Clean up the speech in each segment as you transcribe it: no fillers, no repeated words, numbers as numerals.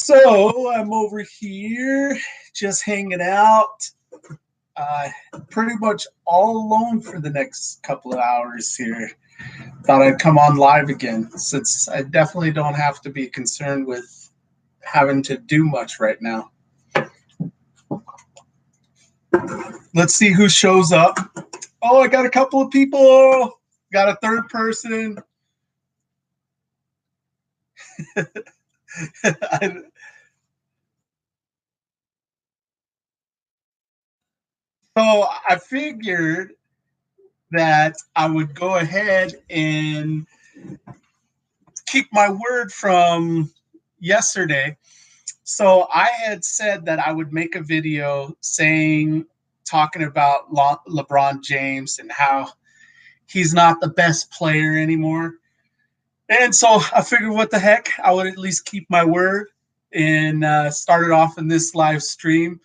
So I'm over here just hanging out, uh, pretty much all alone for the next couple of hours here. Thought I'd come on live again since I definitely don't have to be concerned with having to do much right now. Let's see who shows up. Oh, I got a couple of people. Got a third person. So I figured that I would go ahead and keep my word from yesterday. So I had said that I would make a video talking about LeBron James and how he's not the best player anymore. And so I figured, what the heck, I would at least keep my word and started off in this live stream.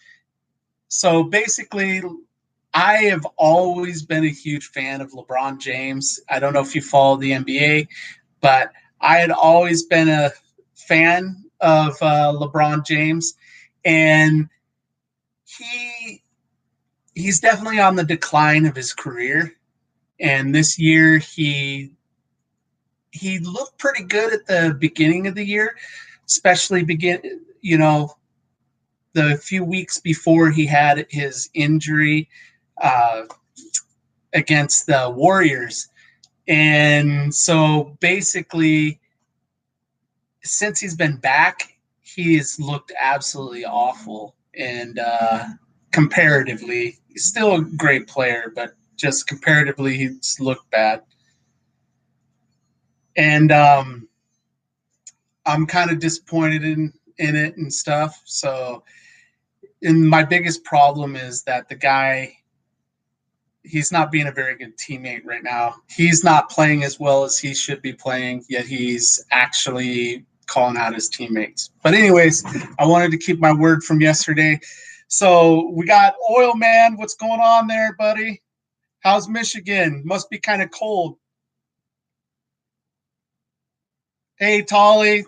So basically, I have always been a huge fan of LeBron James. I don't know if you follow the NBA, but I had always been a fan of LeBron James, and he's definitely on the decline of his career. And this year, he looked pretty good at the beginning of the year, especially the few weeks before he had his injury uh, against the Warriors. And so basically, since he's been back, he's looked absolutely awful. And comparatively, he's still a great player, but just comparatively, he's looked bad. And I'm kind of disappointed in it and stuff. So, and my biggest problem is that the guy, he's not being a very good teammate right now. He's not playing as well as he should be playing, yet he's actually calling out his teammates. But anyways, I wanted to keep my word from yesterday. So we got Oil Man. What's going on there, buddy? How's Michigan? Must be kind of cold. Hey, Tolly.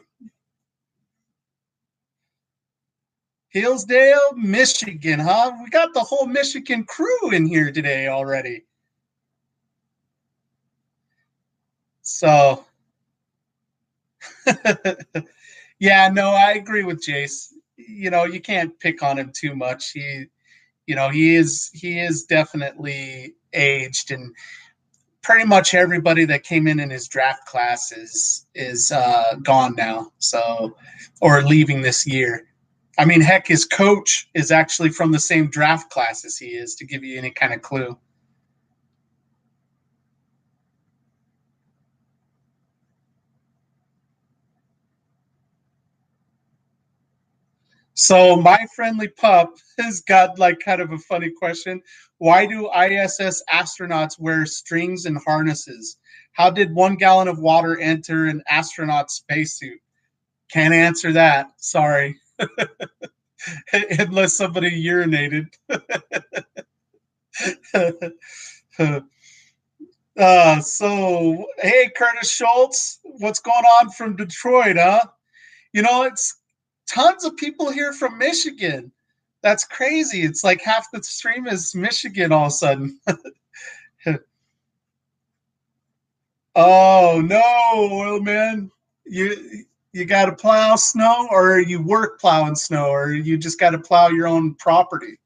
Hillsdale, Michigan, huh? We got the whole Michigan crew in here today already. So, yeah, no, I agree with Jace. You can't pick on him too much. He is definitely aged, and pretty much everybody that came in his draft class is gone now. So, or leaving this year. I mean, heck, his coach is actually from the same draft class as he is, to give you any kind of clue. So my friendly pup has got like kind of a funny question. Why do ISS astronauts wear strings and harnesses? How did 1 gallon of water enter an astronaut spacesuit? Can't answer that. Sorry. Unless somebody urinated. So, hey, Curtis Schultz, what's going on from Detroit, huh? It's tons of people here from Michigan. That's crazy. It's like half the stream is Michigan all of a sudden. Oh no, oil man. You got to plow snow, or you work plowing snow, or you just got to plow your own property.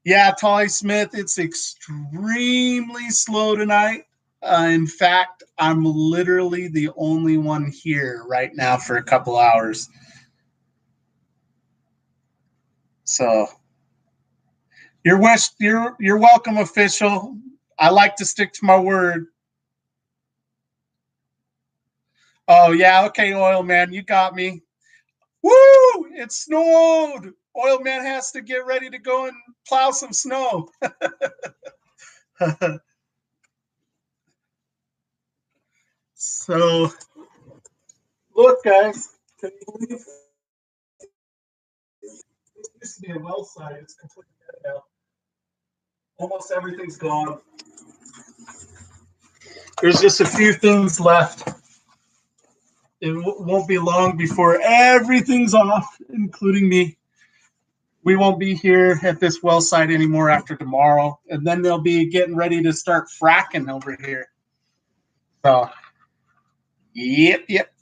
Yeah, Tolly Smith, it's extremely slow tonight. In fact, I'm literally the only one here right now for a couple hours. So you're welcome, official. I like to stick to my word. Oh yeah, okay, oil man, you got me. Woo! It snowed. Oil man has to get ready to go and plow some snow. So, look, guys, can you believe this used to be a well site? It's completely dead now. Almost everything's gone. There's just a few things left. It won't be long before everything's off, including me. We won't be here at this well site anymore after tomorrow, and then they'll be getting ready to start fracking over here. So, yep.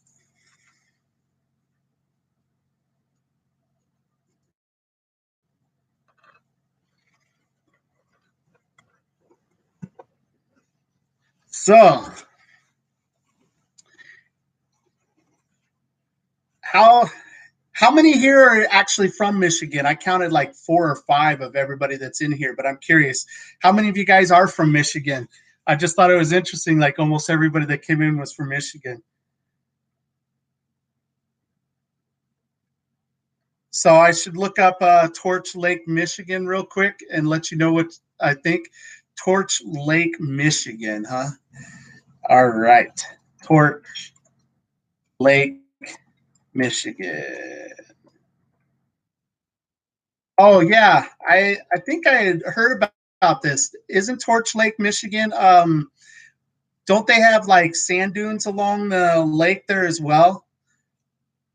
So, how how many here are actually from Michigan? I counted like 4 or 5 of everybody that's in here, but I'm curious, how many of you guys are from Michigan? I just thought it was interesting. Like almost everybody that came in was from Michigan. So I should look up Torch Lake, Michigan, real quick, and let you know what I think. Torch Lake, Michigan, huh? All right, Torch Lake, Michigan. Oh yeah, I think I had heard about this. Isn't Torch Lake, Michigan? Don't they have like sand dunes along the lake there as well?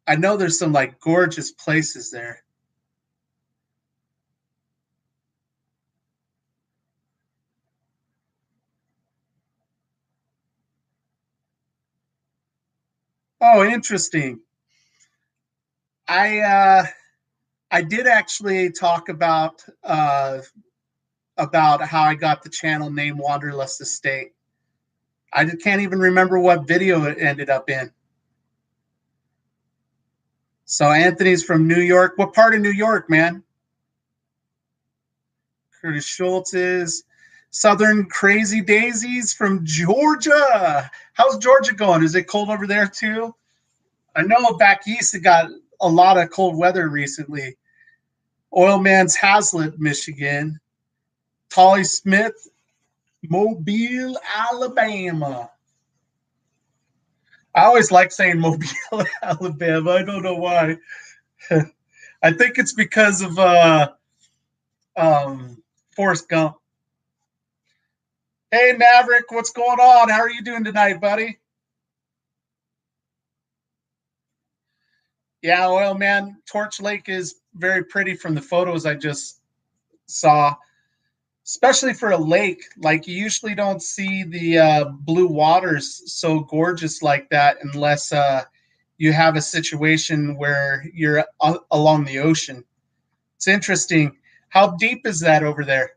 I know there's some like gorgeous places there. Oh, interesting. I I did actually talk about how I got the channel name Wanderlust Estate. I can't even remember what video it ended up in. So Anthony's from New York. What part of New York, man? Curtis Schultz is Southern Crazy Daisies from Georgia. How's Georgia going? Is it cold over there too? I know back east it got a lot of cold weather recently. Oil Man's Hazlet, Michigan. Tolly Smith, Mobile, Alabama. I always like saying Mobile, Alabama. I don't know why. I think it's because of Forrest Gump. Hey, Maverick, what's going on? How are you doing tonight, buddy? Yeah, well, man, Torch Lake is very pretty from the photos I just saw, especially for a lake. Like, you usually don't see the blue waters so gorgeous like that unless you have a situation where you're along the ocean. It's interesting. How deep is that over there?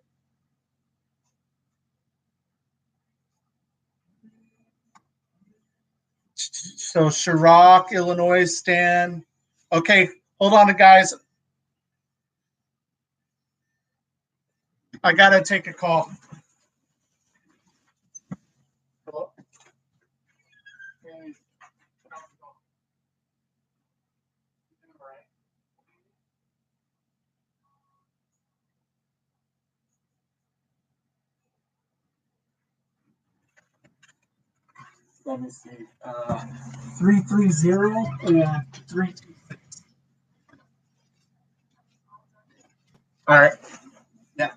So Chirac, Illinois, Stan. Okay, hold on, guys. I gotta take a call. Let me see. 330 and 326. All right. Yeah.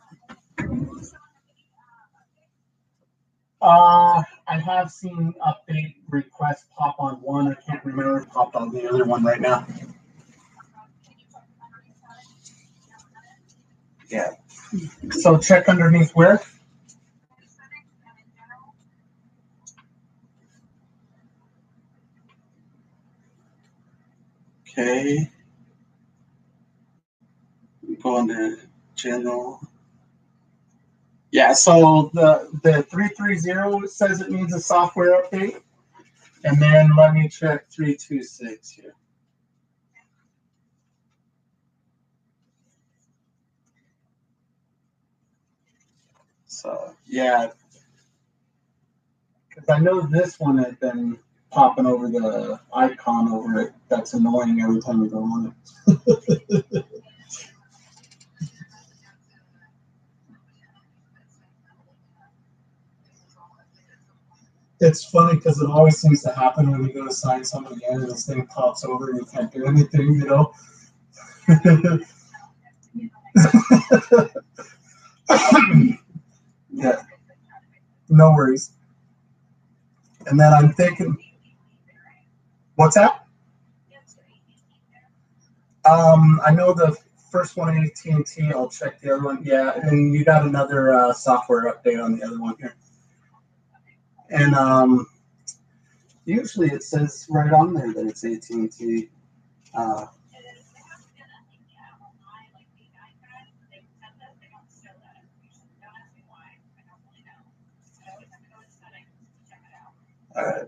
I have seen update requests pop on one. I can't remember if popped on the other one right now. Yeah. So check underneath where? Okay. Go under general. Yeah, so the 330 says it needs a software update. And then let me check 326 here. So yeah, because I know this one had been popping over the icon over it. That's annoying every time you go on it. It's funny because it always seems to happen when you go to sign somebody in and this thing pops over and you can't do anything, you know? Yeah, no worries. And then I'm thinking, What's that? I know the first one AT&T. I'll check the other one. Yeah, and you got another software update on the other one here. And usually it says right on there that it's AT&T. All right.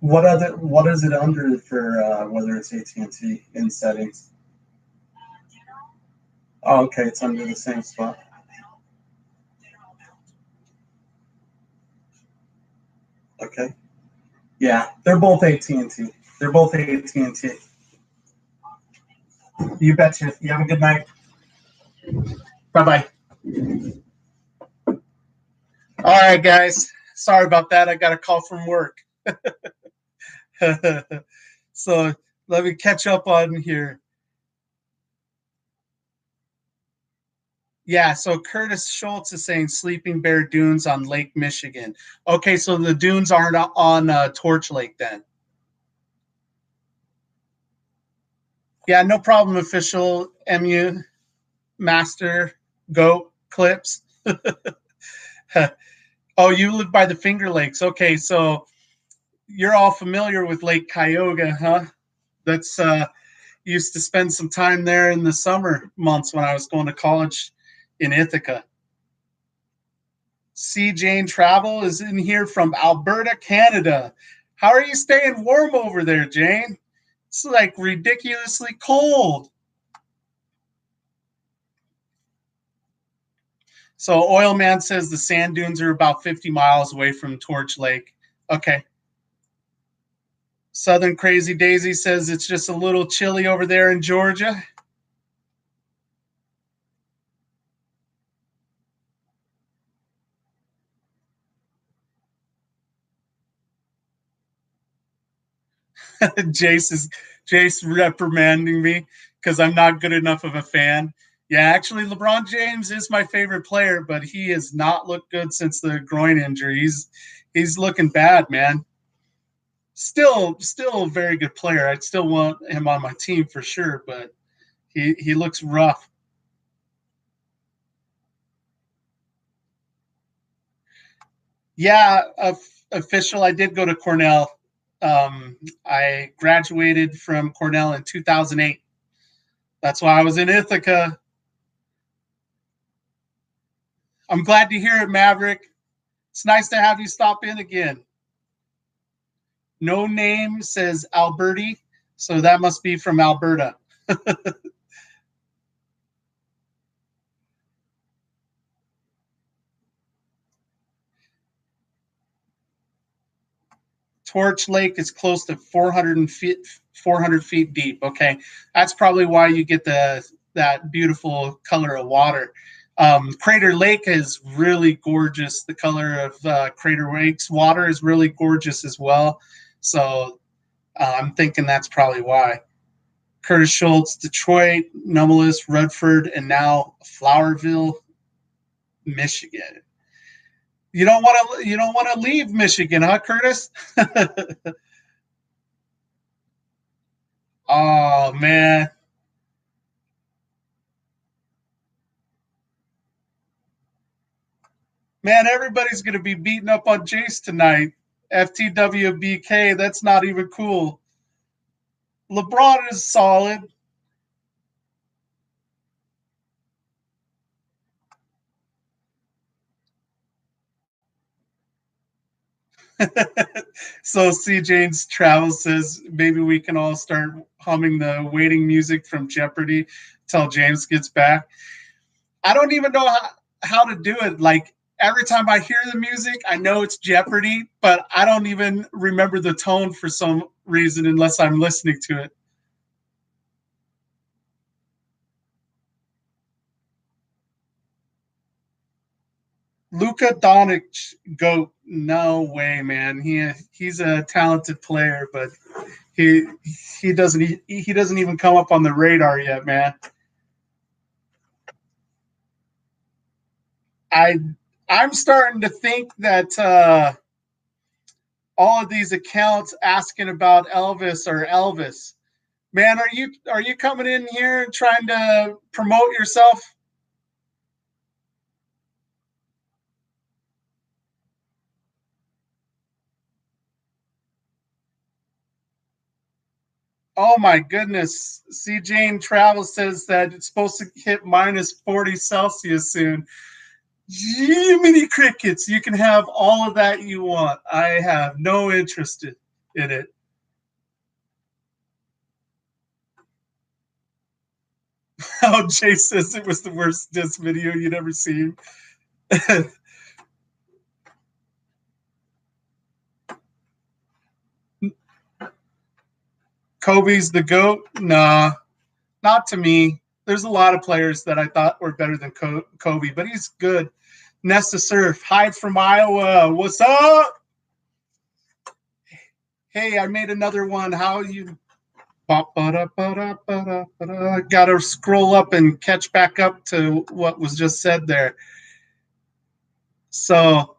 What is it under for whether it's AT&T in settings? Oh, okay, it's under the same spot. Okay. Yeah, they're both AT&T. They're both AT&T. You betcha. You have a good night. Bye bye. All right, guys. Sorry about that. I got a call from work. So let me catch up on here. Yeah, so Curtis Schultz is saying Sleeping Bear Dunes on Lake Michigan. Okay, so the dunes aren't on Torch Lake then. Yeah, no problem, official MU Master Goat Clips. Oh, you live by the Finger Lakes. Okay, so you're all familiar with Lake Cuyahoga, huh? That's used to spend some time there in the summer months when I was going to college in Ithaca. C. Jane Travel is in here from Alberta, Canada. How are you staying warm over there, Jane? It's like ridiculously cold. So Oil Man says the sand dunes are about 50 miles away from Torch Lake. Okay. Southern Crazy Daisy says it's just a little chilly over there in Georgia. Jace reprimanding me because I'm not good enough of a fan. Yeah, actually, LeBron James is my favorite player, but he has not looked good since the groin injury. He's looking bad, man. Still a very good player. I'd still want him on my team for sure, but he looks rough. Yeah, official. I did go to Cornell. I graduated from Cornell in 2008. That's why I was in Ithaca. I'm glad to hear it, Maverick. It's nice to have you stop in again. No name says Alberti, so that must be from Alberta. Torch Lake is close to 400 feet deep. Okay, that's probably why you get that beautiful color of water. Crater Lake is really gorgeous. The color of Crater Lake's water is really gorgeous as well. So I'm thinking that's probably why. Curtis Schultz, Detroit, Numulus, Rutherford, and now Flowerville, Michigan. You don't want to leave Michigan, huh, Curtis? Oh man. Man, everybody's gonna be beating up on Jace tonight. FTWBK, that's not even cool. LeBron is solid. So C. Jane's Travel says maybe we can all start humming the waiting music from Jeopardy till James gets back. I don't even know how to do it. Like every time I hear the music, I know it's Jeopardy, but I don't even remember the tone for some reason unless I'm listening to it. Luka Doncic, goat. No way, man. He's a talented player, but he he doesn't even come up on the radar yet, man. I I'm starting to think that all of these accounts asking about Elvis or Elvis. Man, are you coming in here and trying to promote yourself? Oh my goodness. C. Jane Travel says that it's supposed to hit minus 40 Celsius soon. Jiminy crickets, you can have all of that you want. I have no interest in it. Oh, Jay says it was the worst diss video you'd ever seen. Kobe's the GOAT? Nah, not to me. There's a lot of players that I thought were better than Kobe, but he's good. Nesta Surf, hi from Iowa. What's up? Hey, I made another one. How you? Got to scroll up and catch back up to what was just said there. So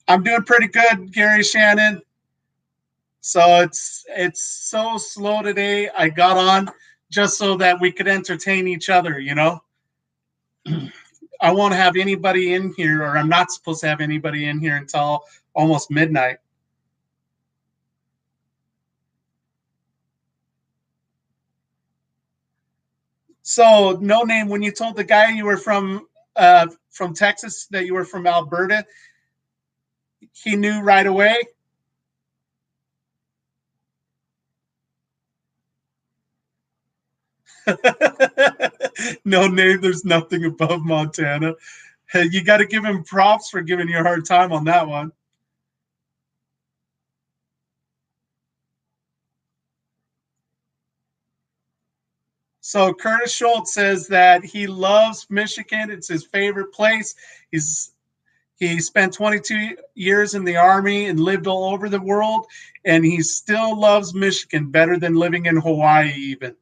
I'm doing pretty good, Gary Shannon. So it's so slow today. I got on just so that we could entertain each other, you know. I won't have anybody in here, or I'm not supposed to have anybody in here until almost midnight. So, no name. When you told the guy you were from Texas that you were from Alberta, he knew right away. No name. There's nothing above Montana. Hey, you got to give him props for giving you a hard time on that one. So Curtis Schultz says that he loves Michigan. It's his favorite place. He spent 22 years in the Army and lived all over the world, and he still loves Michigan better than living in Hawaii even.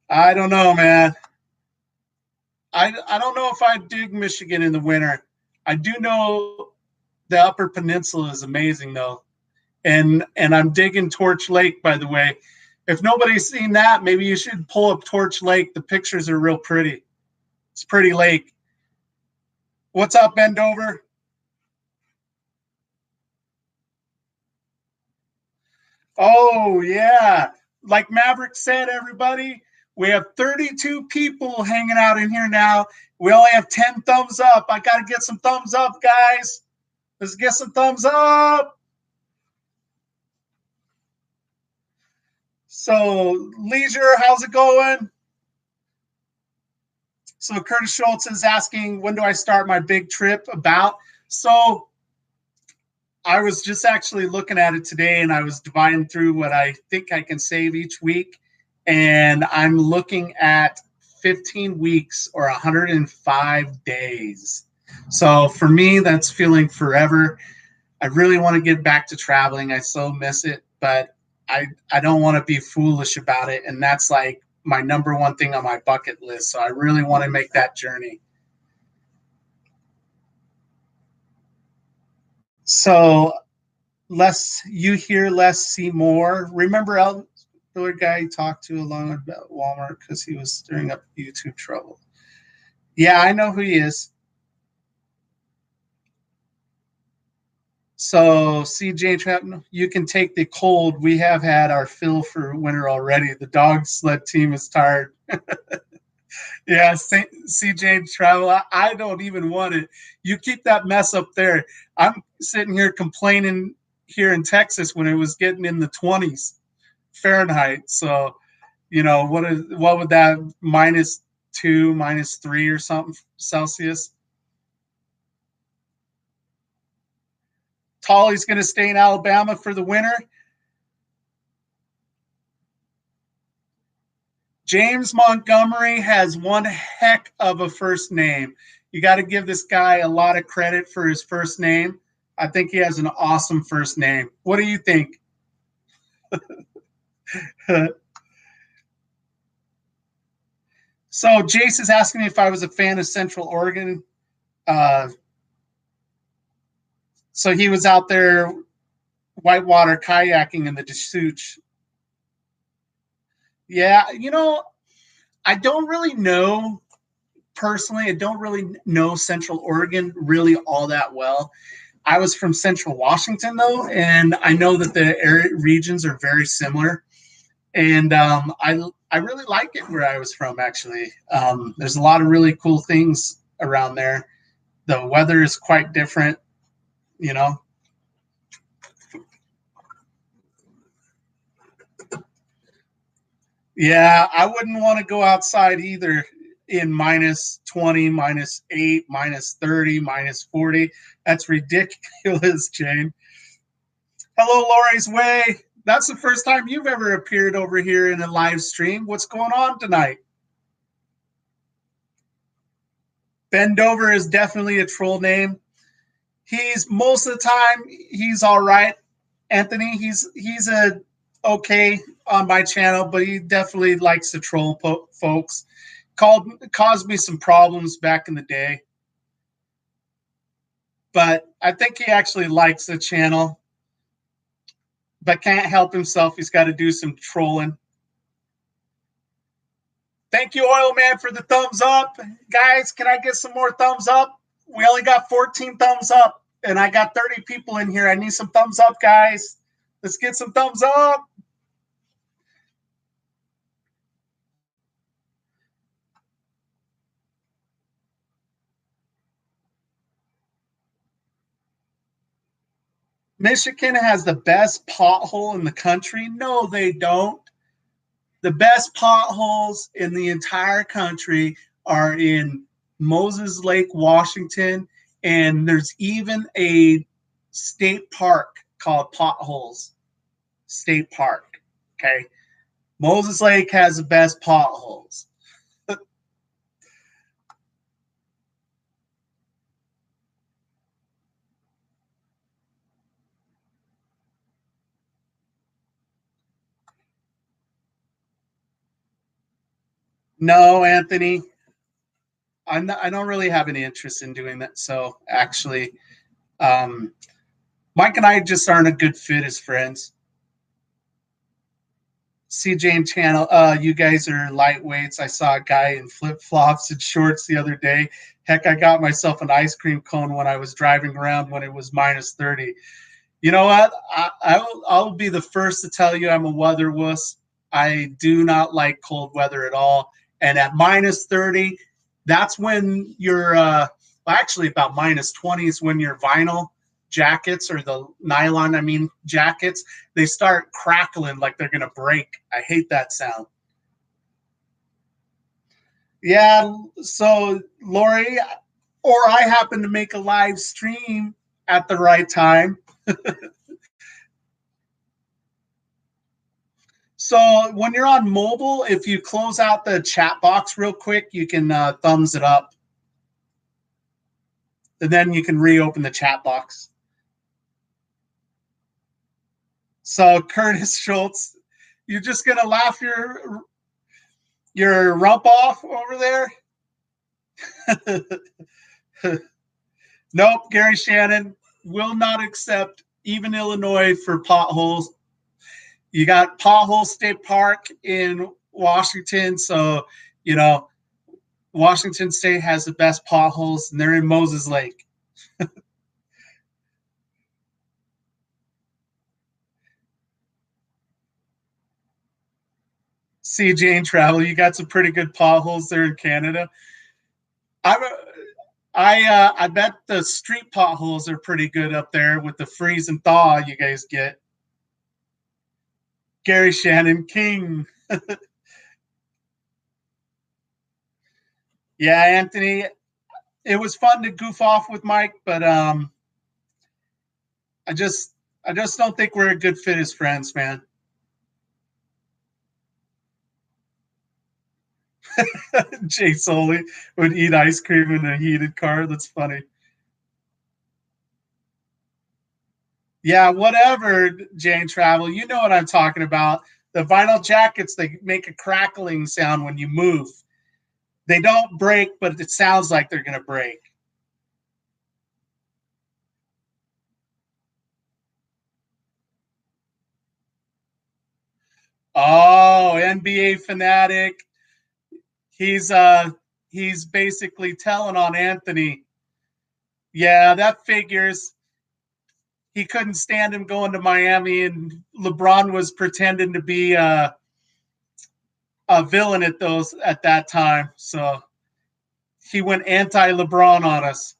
I don't know, man. I don't know if I dig Michigan in the winter. I do know the Upper Peninsula is amazing though, and I'm digging Torch Lake, by the way. If nobody's seen that, maybe you should pull up Torch Lake. The pictures are real pretty. It's a pretty lake. What's up, Bendover? Oh yeah, like Maverick said, everybody, we have 32 people hanging out in here now. We only have 10 thumbs up. I got to get some thumbs up, guys. Let's get some thumbs up. So, Leisure, how's it going? So, Curtis Schultz is asking, when do I start my big trip about? So, I was just actually looking at it today and I was dividing through what I think I can save each week. And I'm looking at 15 weeks or 105 days. So for me, that's feeling forever. I really want to get back to traveling. I so miss it, but I don't want to be foolish about it. And that's like my number one thing on my bucket list. So I really want to make that journey. So less you hear, less see more. Remember the guy you talked to along about Walmart because he was stirring up YouTube trouble. Yeah, I know who he is. So, CJ Trap, you can take the cold. We have had our fill for winter already. The dog sled team is tired. Yeah, CJ Travel, I don't even want it. You keep that mess up there. I'm sitting here complaining here in Texas when it was getting in the 20s Fahrenheit. So, what would that -2, -3 or something Celsius? Tolly's going to stay in Alabama for the winter. James Montgomery has one heck of a first name. You got to give this guy a lot of credit for his first name. I think he has an awesome first name. What do you think? So Jace is asking me if I was a fan of Central Oregon. Uh, so he was out there whitewater kayaking in the Deschutes. Yeah, I don't really know personally. I don't really know Central Oregon really all that well. I was from Central Washington though, and I know that the area regions are very similar. And I really like it where I was from. Actually, there's a lot of really cool things around there. The weather is quite different, you know. Yeah, I wouldn't want to go outside either in minus 20, minus 8, minus 30, minus 40. That's ridiculous, Jane. Hello, Lori's Way. That's the first time you've ever appeared over here in a live stream. What's going on tonight? Ben Dover is definitely a troll name. He's most of the time he's all right. Anthony, he's a okay on my channel, but he definitely likes to troll folks. Caused me some problems back in the day, but I think he actually likes the channel, but can't help himself. He's got to do some trolling. Thank you, Oil Man, for the thumbs up. Guys, can I get some more thumbs up? We only got 14 thumbs up, and I got 30 people in here. I need some thumbs up, guys. Let's get some thumbs up. Michigan has the best pothole in the country. No, they don't. The best potholes in the entire country are in Moses Lake, Washington, and there's even a state park called Potholes State Park. Okay. Moses Lake has the best potholes. No, Anthony, I don't really have any interest in doing that. So actually, um, Mike and I just aren't a good fit as friends. CJ and Channel, you guys are lightweights. I saw a guy in flip flops and shorts the other day. Heck, I got myself an ice cream cone when I was driving around when it was minus 30. You know what? I'll be the first to tell you I'm a weather wuss. I do not like cold weather at all. And at minus 30, that's when you're, well, actually about minus 20 is when your vinyl jackets or the nylon, jackets, they start crackling like they're going to break. I hate that sound. Yeah. So, Lori, or I happen to make a live stream at the right time. So when you're on mobile, if you close out the chat box real quick, you can thumbs it up. And then you can reopen the chat box. So Curtis Schultz, you're just gonna laugh your rump off over there? Nope, Gary Shannon will not accept even Illinois for potholes. You got Pothole State Park in Washington, so Washington State has the best potholes, and they're in Moses Lake. See, Jane Travel, you got some pretty good potholes there in Canada. I bet the street potholes are pretty good up there with the freeze and thaw you guys get. Gary Shannon King. Yeah, Anthony, it was fun to goof off with Mike, but I just don't think we're a good fit as friends, man. Jay Soley would eat ice cream in a heated car. That's funny. Yeah, whatever, Jane Travel. You know what I'm talking about. The vinyl jackets, they make a crackling sound when you move. They don't break, but it sounds like they're going to break. Oh, NBA fanatic. He's uh he's basically telling on Anthony. Yeah, that figures. He couldn't stand him going to Miami, and LeBron was pretending to be a villain at that time. So he went anti LeBron on us.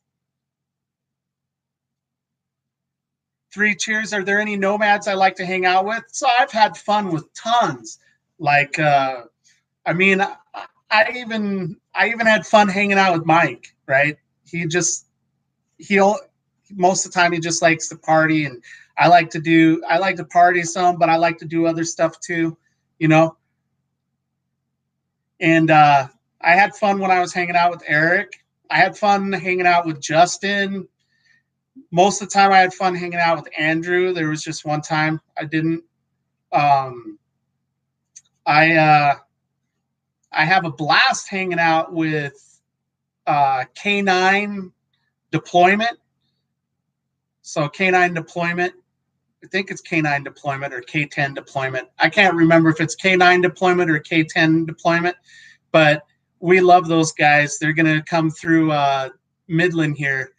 Three cheers. Are there any nomads I like to hang out with? So I've had fun with tons. Like, I mean, I even had fun hanging out with Mike. Right? He just he most of the time he just likes to party, and I like to party some, but I like to do other stuff too. You know, and I had fun when I was hanging out with Eric. I had fun hanging out with Justin. Most of the time, I had fun hanging out with Andrew. There was just one time I didn't. Um, I I have a blast hanging out with K9 deployment. So K9 deployment. I think it's K9 deployment or K10 deployment. I can't remember if it's K9 deployment or K10 deployment, but we love those guys. They're going to come through Midland here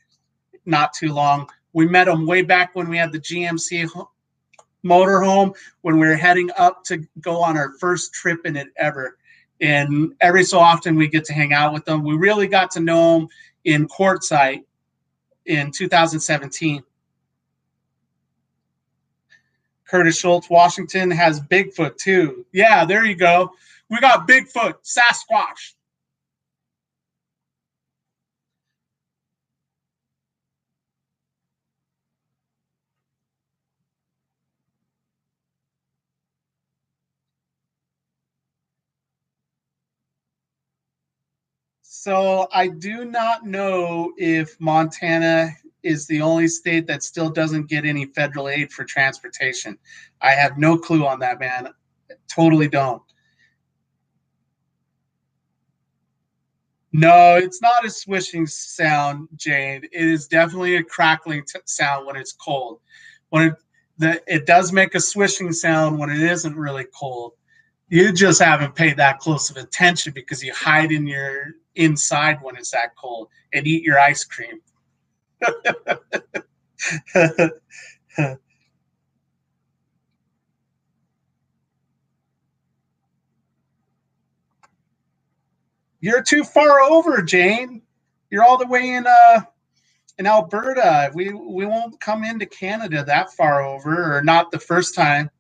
not too long. We met them way back when we had the GMC motorhome, when we were heading up to go on our first trip in it ever. And every so often we get to hang out with them. We really got to know them in Quartzsite in 2017. Curtis Schultz, Washington has Bigfoot too. Yeah, there you go. We got Bigfoot, Sasquatch. So I do not know if Montana is the only state that still doesn't get any federal aid for transportation. I have no clue on that, man. Totally don't. No, it's not a swishing sound, Jane. It is definitely a crackling sound when it's cold. When it does make a swishing sound when it isn't really cold. You just haven't paid that close of attention because you hide in your inside when it's that cold and eat your ice cream. You're too far over, Jane. You're all the way in Alberta. We won't come into Canada that far over, or not the first time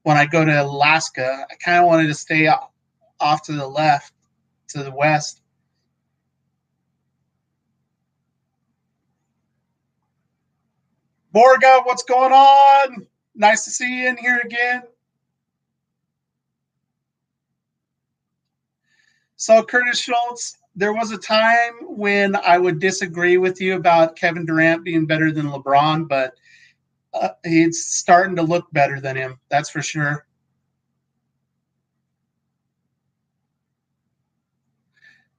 when I go to Alaska. I kind of wanted to stay off to the left, to the west. Borga, what's going on? Nice to see you in here again. So, Curtis Schultz, there was a time when I would disagree with you about Kevin Durant being better than LeBron, but he's starting to look better than him. That's for sure.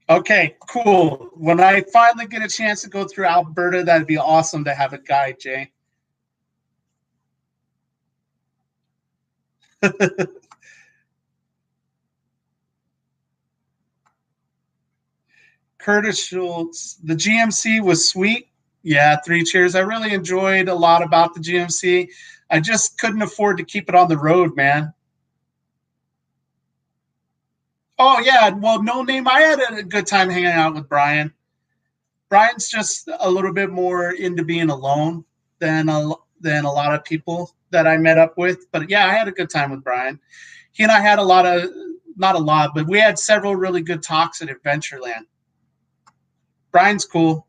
Okay, cool. When I finally get a chance to go through Alberta, that'd be awesome to have a guide, Jay. Curtis Schultz, the GMC was sweet. Yeah, three cheers. I really enjoyed a lot about the GMC. I just couldn't afford to keep it on the road, man. Oh yeah, well, no name. I had a good time hanging out with Brian. Brian's just a little bit more into being alone than than a lot of people that I met up with. But yeah, I had a good time with Brian. He and I had a lot of, not a lot, but we had several really good talks at Adventureland. Brian's cool.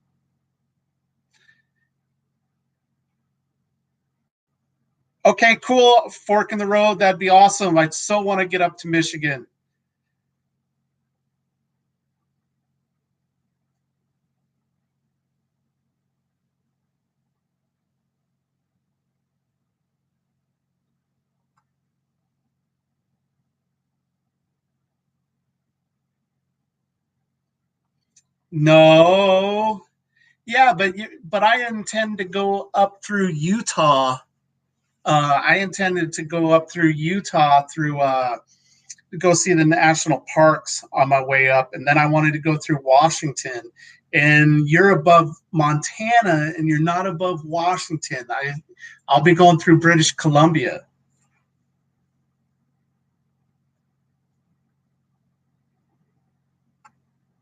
Okay, cool. Fork in the road. That'd be awesome. I so want to get up to Michigan. No. Yeah, but I intend to go up through Utah. I intended to go up through Utah through to go see the national parks on my way up, and then I wanted to go through Washington. And you're above Montana, and you're not above Washington. I'll be going through British Columbia.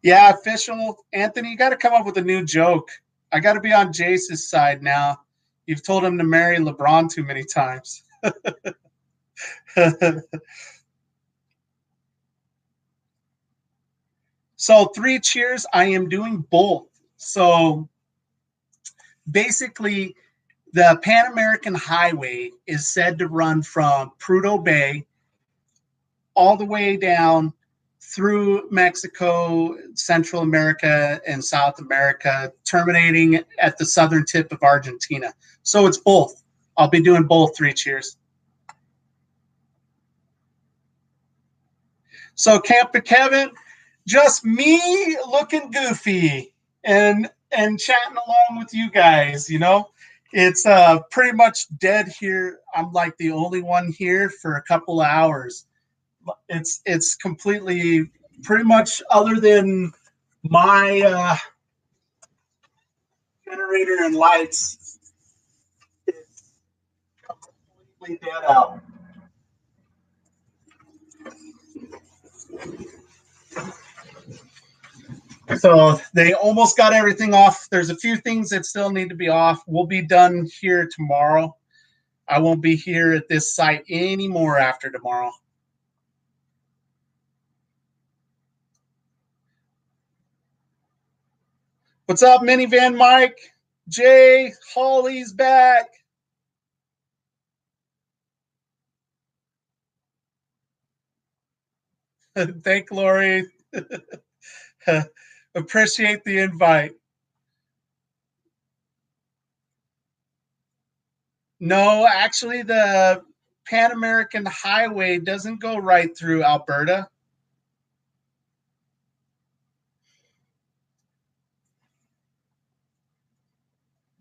Yeah, official Anthony, you got to come up with a new joke. I got to be on Jace's side now. You've told him to marry LeBron too many times. So, three cheers. I am doing both. So, basically, the Pan American Highway is said to run from Prudhoe Bay all the way down through Mexico, Central America, and South America, terminating at the southern tip of Argentina. So it's both. I'll be doing both three cheers. So Camper Kevin, just me looking goofy and chatting along with you guys, you know. It's pretty much dead here. I'm like the only one here for a couple of hours. It's completely pretty much other than my generator and lights, it's completely dead out. So they almost got everything off. There's a few things that still need to be off. We'll be done here tomorrow. I won't be here at this site anymore after tomorrow. What's up, Minivan Mike? Jay, Holly's back. Thank Lori. Appreciate the invite. No, actually, the Pan American Highway doesn't go right through Alberta.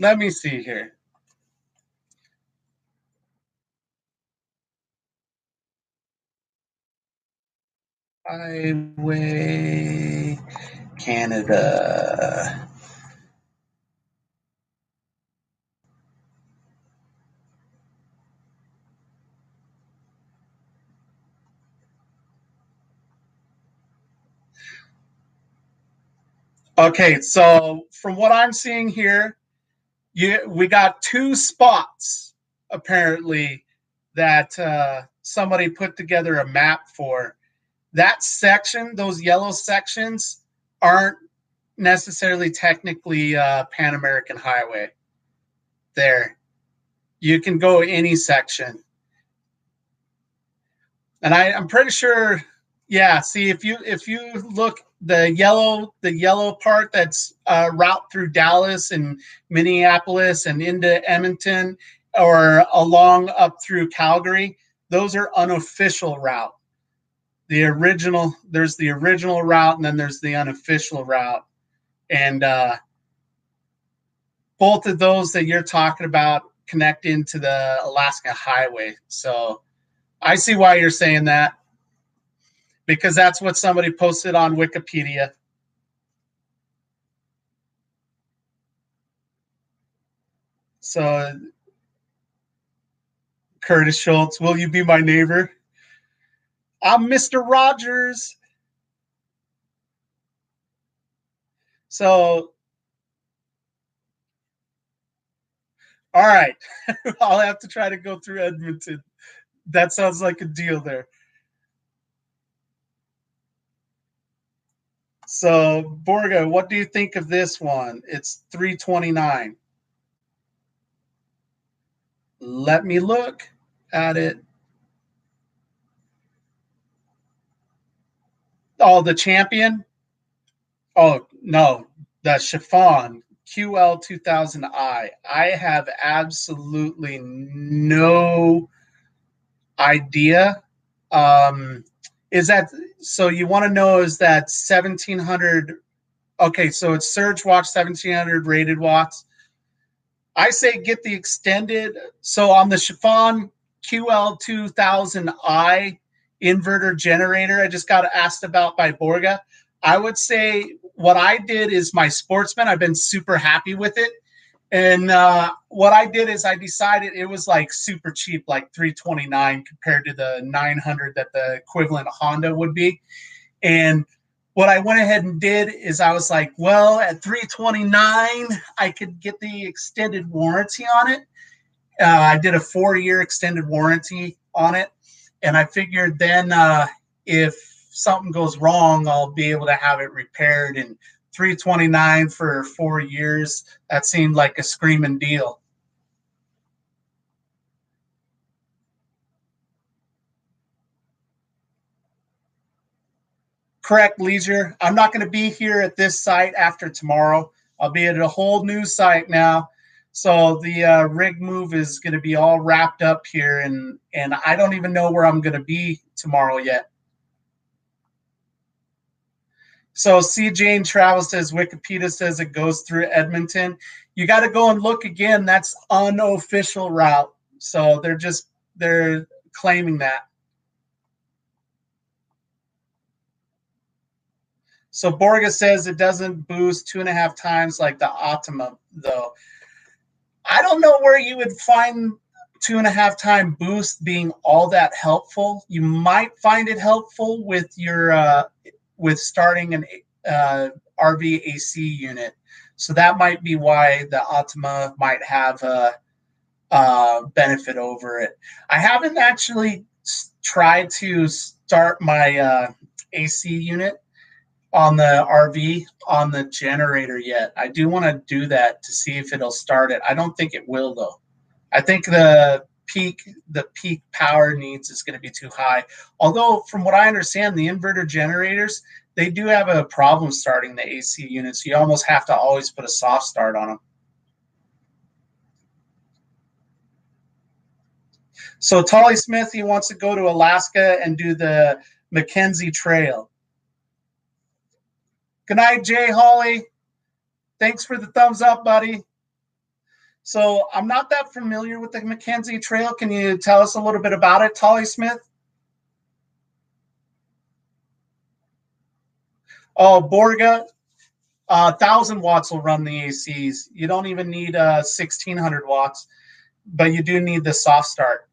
Let me see here. Highway Canada. Okay, so from what I'm seeing here, we got two spots apparently that somebody put together a map for. That section, those yellow sections, aren't necessarily technically Pan American Highway. There, you can go any section, and I'm pretty sure. Yeah, see if you look the yellow part that's route through Dallas and Minneapolis and into Edmonton or along up through Calgary, those are unofficial route. There's the original route, and then there's the unofficial route, and both of those that you're talking about connect into the Alaska Highway. So I see why you're saying that, because that's what somebody posted on Wikipedia. So Curtis Schultz, will you be my neighbor? I'm Mr. Rogers. So, all right. I'll have to try to go through Edmonton. That sounds like a deal there. So, Borga, what do you think of this one? It's 329. Let me look at it. Oh, the champion? Oh, no, the chiffon QL 2000i. I have absolutely no idea. Is that so? You want to know, is that 1700 Okay, so it's surge watch 1700 rated watts. I say get the extended. So on the chiffon QL2000i inverter generator, I just got asked about by Borga. I would say what I did is my Sportsman. I've been super happy with it. And what I did is I decided it was like super cheap, like 329 compared to the 900 that the equivalent Honda would be. And what I went ahead and did is I was like, well, at 329, I could get the extended warranty on it. I did a 4-year extended warranty on it. And I figured then if something goes wrong, I'll be able to have it repaired. And 329 for 4 years, that seemed like a screaming deal. Correct, Leisure. I'm not going to be here at this site after tomorrow. I'll be at a whole new site now. So the rig move is going to be all wrapped up here, and I don't even know where I'm going to be tomorrow yet. So C. Jane Travel says Wikipedia says it goes through Edmonton. You got to go and look again. That's unofficial route. So they're claiming that. So Borga says it doesn't boost 2.5 times like the Optima, though. I don't know where you would find 2.5 time boost being all that helpful. You might find it helpful with your with starting an RV AC unit. So that might be why the Optima might have a benefit over it. I haven't actually tried to start my AC unit on the RV on the generator yet. I do want to do that to see if it'll start it. I don't think it will though. I think the peak power needs is going to be too high. Although from what I understand, the inverter generators, they do have a problem starting the AC units. So you almost have to always put a soft start on them. So Tolly Smith, he wants to go to Alaska and do the Mackenzie Trail. Good night, Jay Hawley. Thanks for the thumbs up, buddy. So I'm not that familiar with the Mackenzie Trail. Can you tell us a little bit about it, Tolly Smith? Oh, Borga, 1,000 watts will run the ACs. You don't even need 1,600 watts, but you do need the soft start.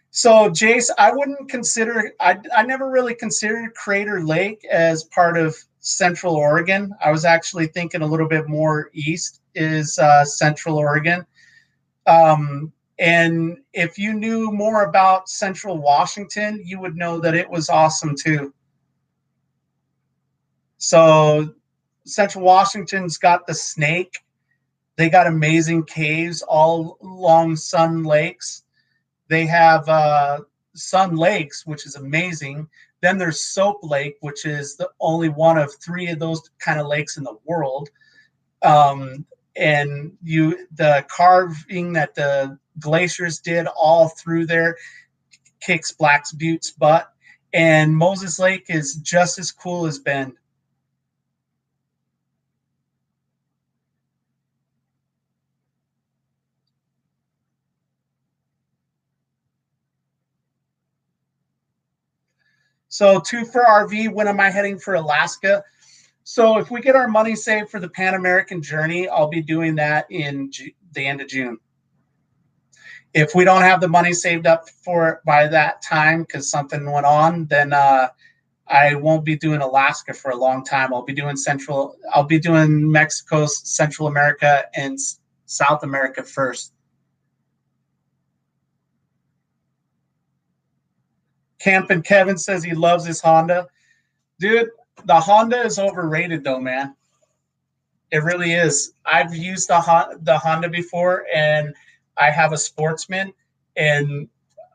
So, Jace, I wouldn't consider, I never really considered Crater Lake as part of Central Oregon. I was actually thinking a little bit more east is Central Oregon. And if you knew more about Central Washington, you would know that it was awesome too. So, Central Washington's got the Snake. They got amazing caves all along Sun Lakes. They have Sun Lakes, which is amazing. Then there's Soap Lake, which is the only one of 3 of those kind of lakes in the world. And the carving that the glaciers did all through there kicks Black Butte's butt. And Moses Lake is just as cool as Bend. So 2 for RV. When am I heading for Alaska? So if we get our money saved for the Pan American journey, I'll be doing that in the end of June. If we don't have the money saved up for it by that time because something went on, then I won't be doing Alaska for a long time. I'll be doing Mexico, Central America, and South America first. Campin' Kevin says he loves his Honda. Dude, the Honda is overrated though, man. It really is. I've used the Honda before, and I have a Sportsman, and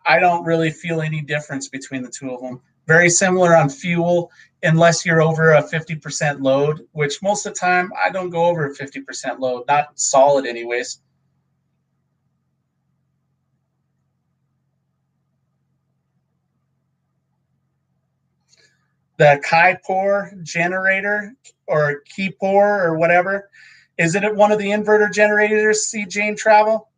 I don't really feel any difference between the two of them. Very similar on fuel, unless you're over a 50% load, which most of the time I don't go over a 50% load, not solid anyways. The Kaipor generator or Keypor or whatever, is it one of the inverter generators, see Jane Travel?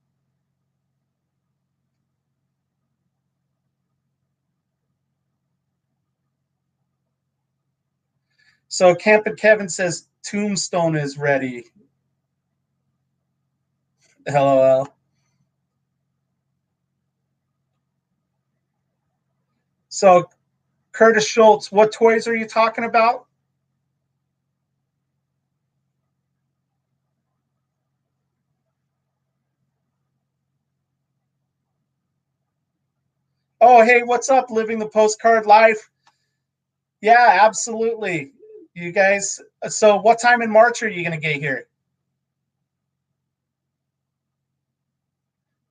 So Camp and Kevin says Tombstone is ready. LOL. So Curtis Schultz, what toys are you talking about? Oh, hey, what's up? Living the postcard life. Yeah, absolutely. You guys, so what time in March are you going to get here?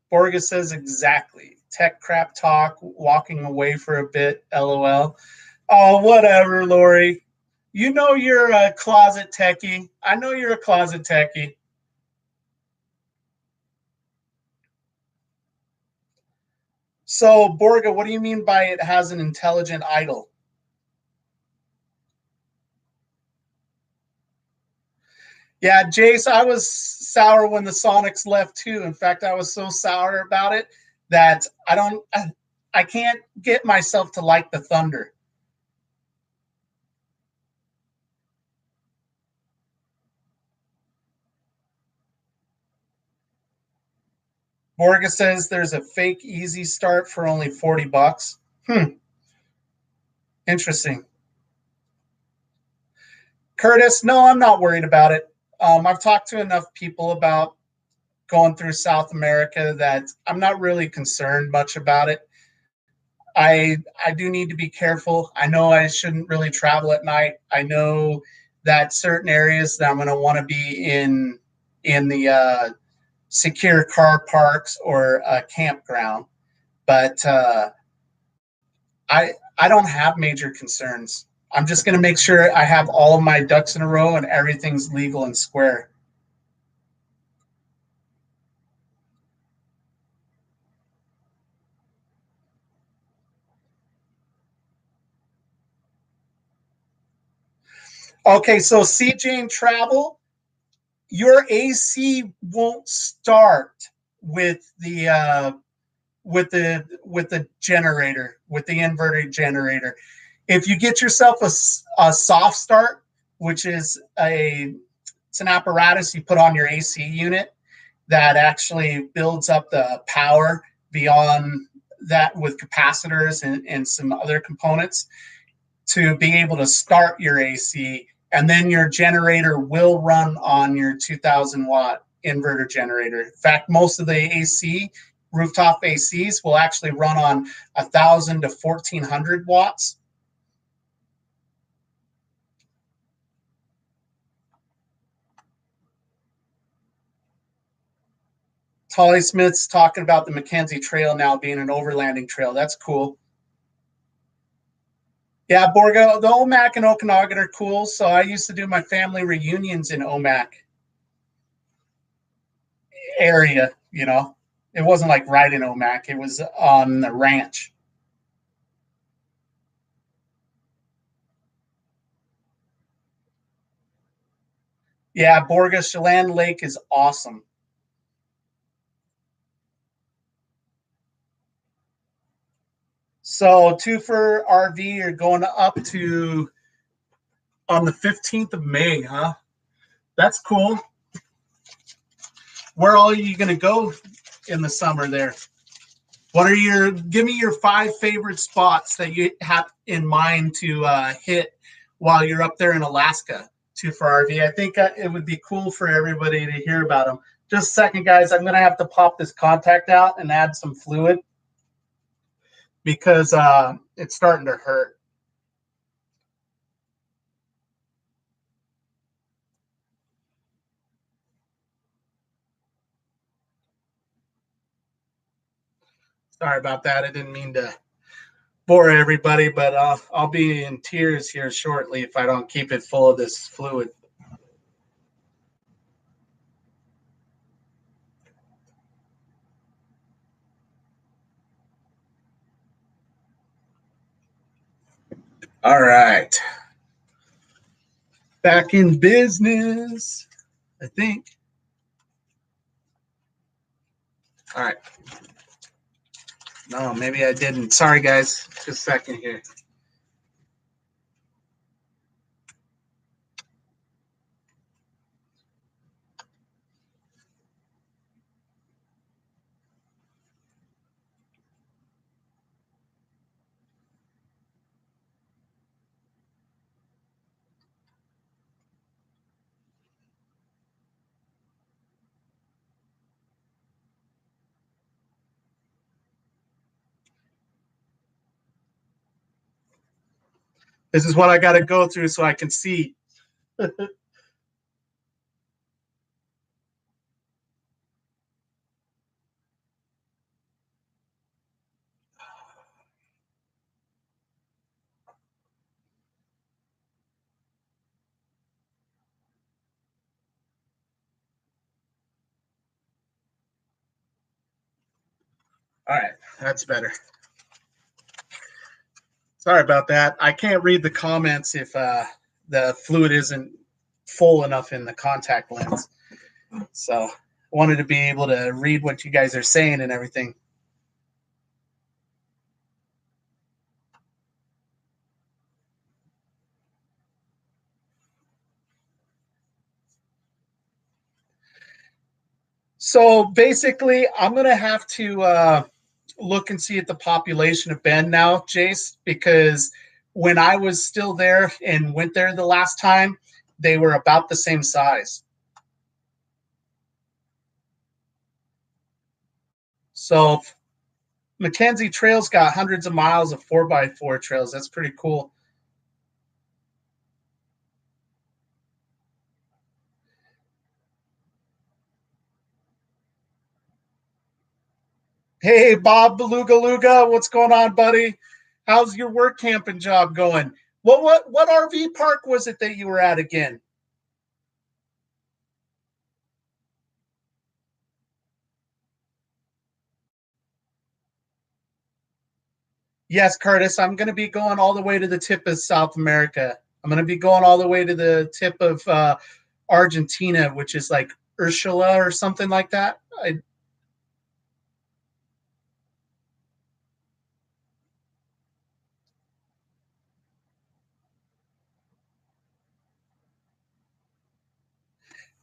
Borga says exactly. Tech crap talk, walking away for a bit, LOL. Oh, whatever, Lori. You know you're a closet techie. I know you're a closet techie. So, Borga, what do you mean by it has an intelligent idol? Yeah, Jace, I was sour when the Sonics left too. In fact, I was so sour about it that I can't get myself to like the Thunder. Borga says there's a fake easy start for only $40. Interesting. Curtis, no, I'm not worried about it. I've talked to enough people about going through South America that I'm not really concerned much about it. I do need to be careful. I know I shouldn't really travel at night. I know that certain areas that I'm going to want to be in the secure car parks or a campground, but I don't have major concerns. I'm just going to make sure I have all of my ducks in a row and everything's legal and square. Okay, so CJ and Travel, your AC won't start with the generator, with the inverter generator. If you get yourself a soft start, which is it's an apparatus you put on your AC unit that actually builds up the power beyond that with capacitors and some other components to be able to start your AC, and then your generator will run on your 2000-watt inverter generator. In fact, most of the AC rooftop ACs will actually run on 1,000 to 1,400 watts. Tolly Smith's talking about the Mackenzie Trail now being an overlanding trail. That's cool. Yeah, Borgo, the Omak and Okanagan are cool. So I used to do my family reunions in Omak area, you know. It wasn't like right in Omak, it was on the ranch. Yeah, Borga Chelan Lake is awesome. So two for RV, you're going up to on the 15th of May, huh? That's cool. Where all are you going to go in the summer there? What are give me your 5 favorite spots that you have in mind to hit while you're up there in Alaska, two for RV. I think it would be cool for everybody to hear about them. Just a second, guys. I'm going to have to pop this contact out and add some fluid because it's starting to hurt. Sorry about that. I didn't mean to bore everybody, but I'll be in tears here shortly if I don't keep it full of this fluid. All right. Back in business, I think. All right. No, maybe I didn't. Sorry, guys. Just a second here. This is what I got to go through so I can see. All right. That's better. Sorry about that. I can't read the comments if the fluid isn't full enough in the contact lens. So I wanted to be able to read what you guys are saying and everything. So basically, I'm going to have to look and see at the population of Bend now, Jace, because when I was still there and went there the last time, they were about the same size. So Mackenzie Trails got hundreds of miles of 4x4 trails. That's pretty cool. Hey, Bob Beluga Luga, what's going on, buddy? How's your work camping job going? What RV park was it that you were at again? Yes, Curtis, I'm going to be going all the way to the tip of South America. I'm going to be going all the way to the tip of Argentina, which is like Ursula or something like that.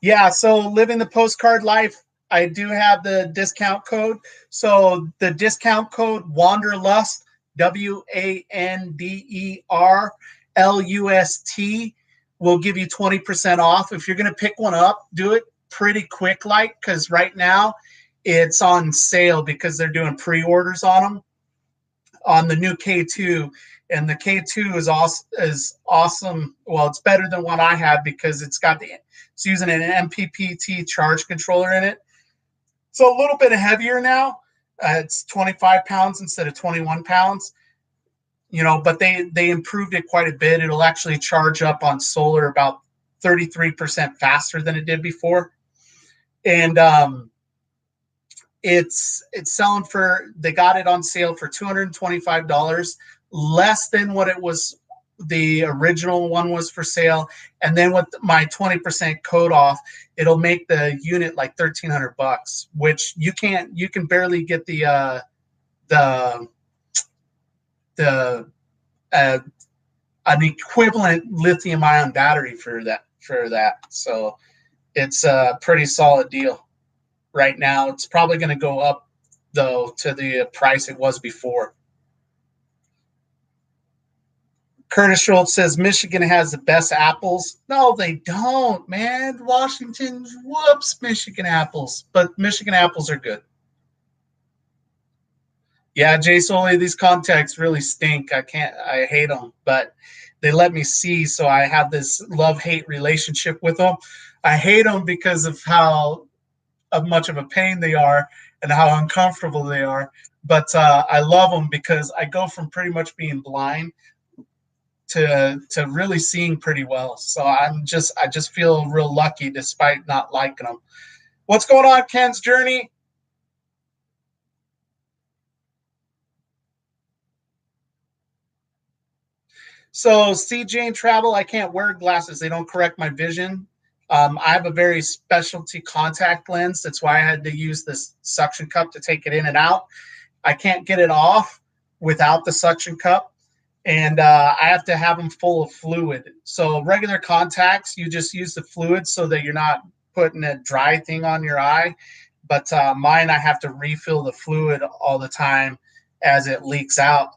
Yeah, so living the postcard life, I do have the discount code. So the discount code Wanderlust, WANDERLUST, will give you 20% off. If you're going to pick one up, do it pretty quick, like, because right now it's on sale because they're doing pre-orders on them on the new K2, and the K2 is awesome. Well, it's better than what I have because it's using an MPPT charge controller in it. So a little bit heavier now. It's 25 pounds instead of 21 pounds. But they improved it quite a bit. It'll actually charge up on solar about 33% faster than it did before, and it's selling for, they got it on sale for $225, less than what it was, the original one was for sale. And then with my 20% code off, it'll make the unit like $1,300, which you can barely get the the an equivalent lithium ion battery for that. So it's a pretty solid deal right now. It's probably going to go up though to the price it was before. Curtis Schultz says Michigan has the best apples. No, they don't, man. Washington whoops Michigan apples, but Michigan apples are good. Yeah, Jace, only these contacts really stink. I hate them, but they let me see, so I have this love-hate relationship with them. I hate them because of how much of a pain they are, and how uncomfortable they are. But I love them because I go from pretty much being blind to really seeing pretty well. So I just feel real lucky despite not liking them. What's going on, Ken's Journey? So CJ and travel, I can't wear glasses. They don't correct my vision. I have a very specialty contact lens. That's why I had to use this suction cup to take it in and out. I can't get it off without the suction cup, and I have to have them full of fluid. So regular contacts, you just use the fluid so that you're not putting a dry thing on your eye. But mine, I have to refill the fluid all the time as it leaks out.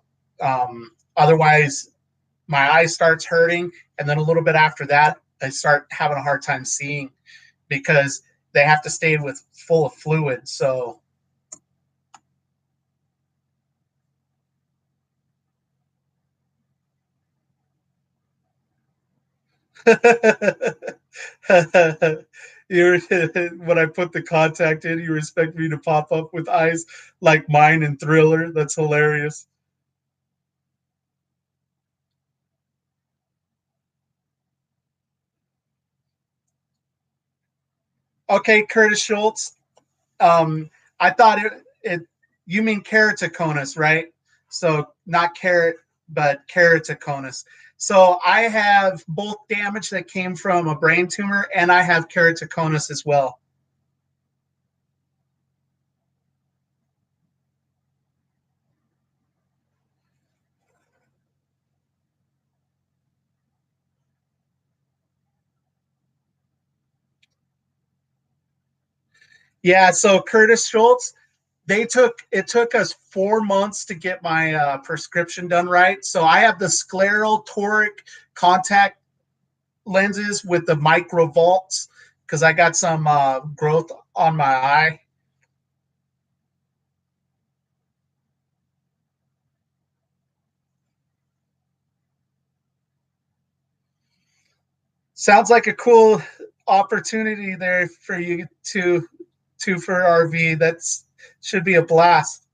Otherwise, my eye starts hurting, and then a little bit after that, I start having a hard time seeing because they have to stay with full of fluid. So you when I put the contact in, you expect me to pop up with eyes like mine in Thriller. That's hilarious. Okay, Curtis Schultz. I thought it you mean keratoconus, right? So not carrot, but keratoconus. So I have both damage that came from a brain tumor, and I have keratoconus as well. Yeah, so Curtis Schultz, it took us 4 months to get my prescription done right. So I have the scleral toric contact lenses with the micro vaults because I got some growth on my eye. Sounds like a cool opportunity there for you to for RV. That's should be a blast.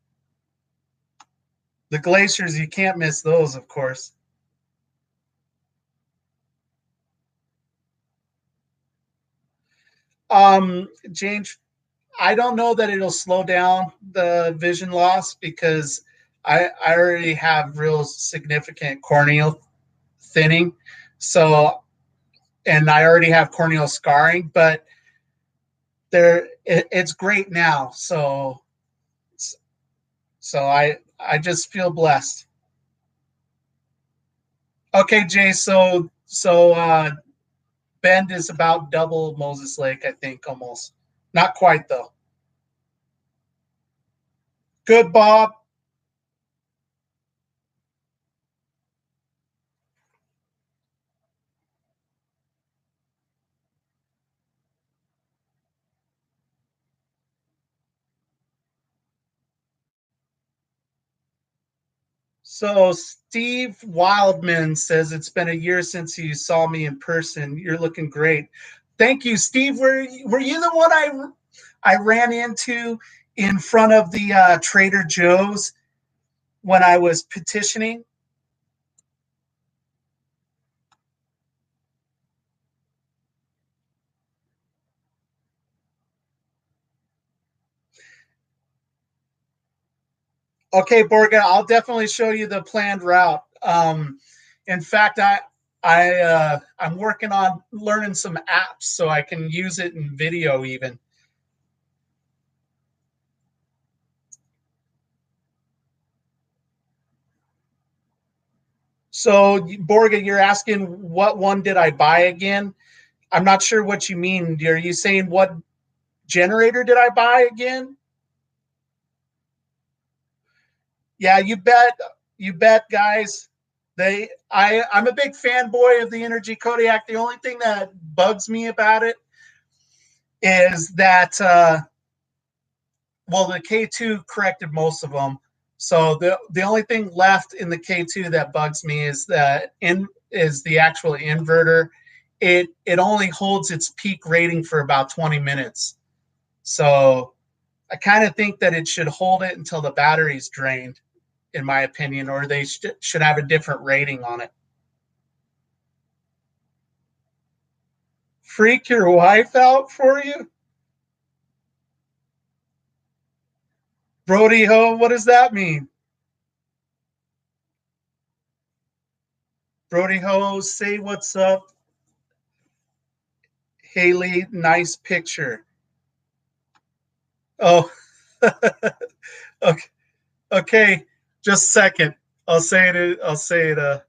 The glaciers, you can't miss those, of course. James, I don't know that it'll slow down the vision loss because I already have real significant corneal thinning. So, and I already have corneal scarring, but it's great now. So I just feel blessed. Okay, Jay. So Bend is about double Moses Lake, I think, almost. Not quite though. Good, Bob. So Steve Wildman says it's been a year since you saw me in person. You're looking great. Thank you, Steve. Were you the one I ran into in front of the Trader Joe's when I was petitioning? Okay, Borga, I'll definitely show you the planned route. In fact, I'm working on learning some apps so I can use it in video even. So, Borga, you're asking what one did I buy again? I'm not sure what you mean. Are you saying what generator did I buy again? Yeah, you bet, guys. I'm a big fanboy of the Energy Kodiak. The only thing that bugs me about it is that well, the K2 corrected most of them. So the only thing left in the K2 that bugs me is that in is the actual inverter. It only holds its peak rating for about 20 minutes. So I kind of think that it should hold it until the battery's drained, in my opinion, or they should have a different rating on it. Freak your wife out for you? Brody ho, what does that mean? Brody ho, say what's up. Haley, nice picture. Oh, okay. Okay, just a second. I'll say it. I'll say it.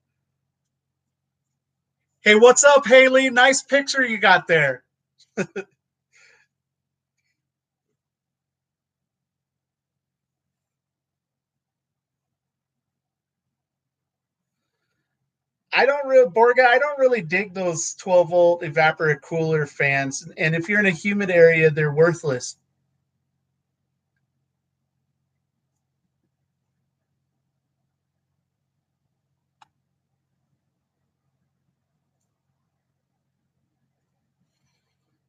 Hey, what's up, Haley? Nice picture you got there. Borga. I don't really dig those 12-volt evaporator cooler fans. And if you're in a humid area, they're worthless.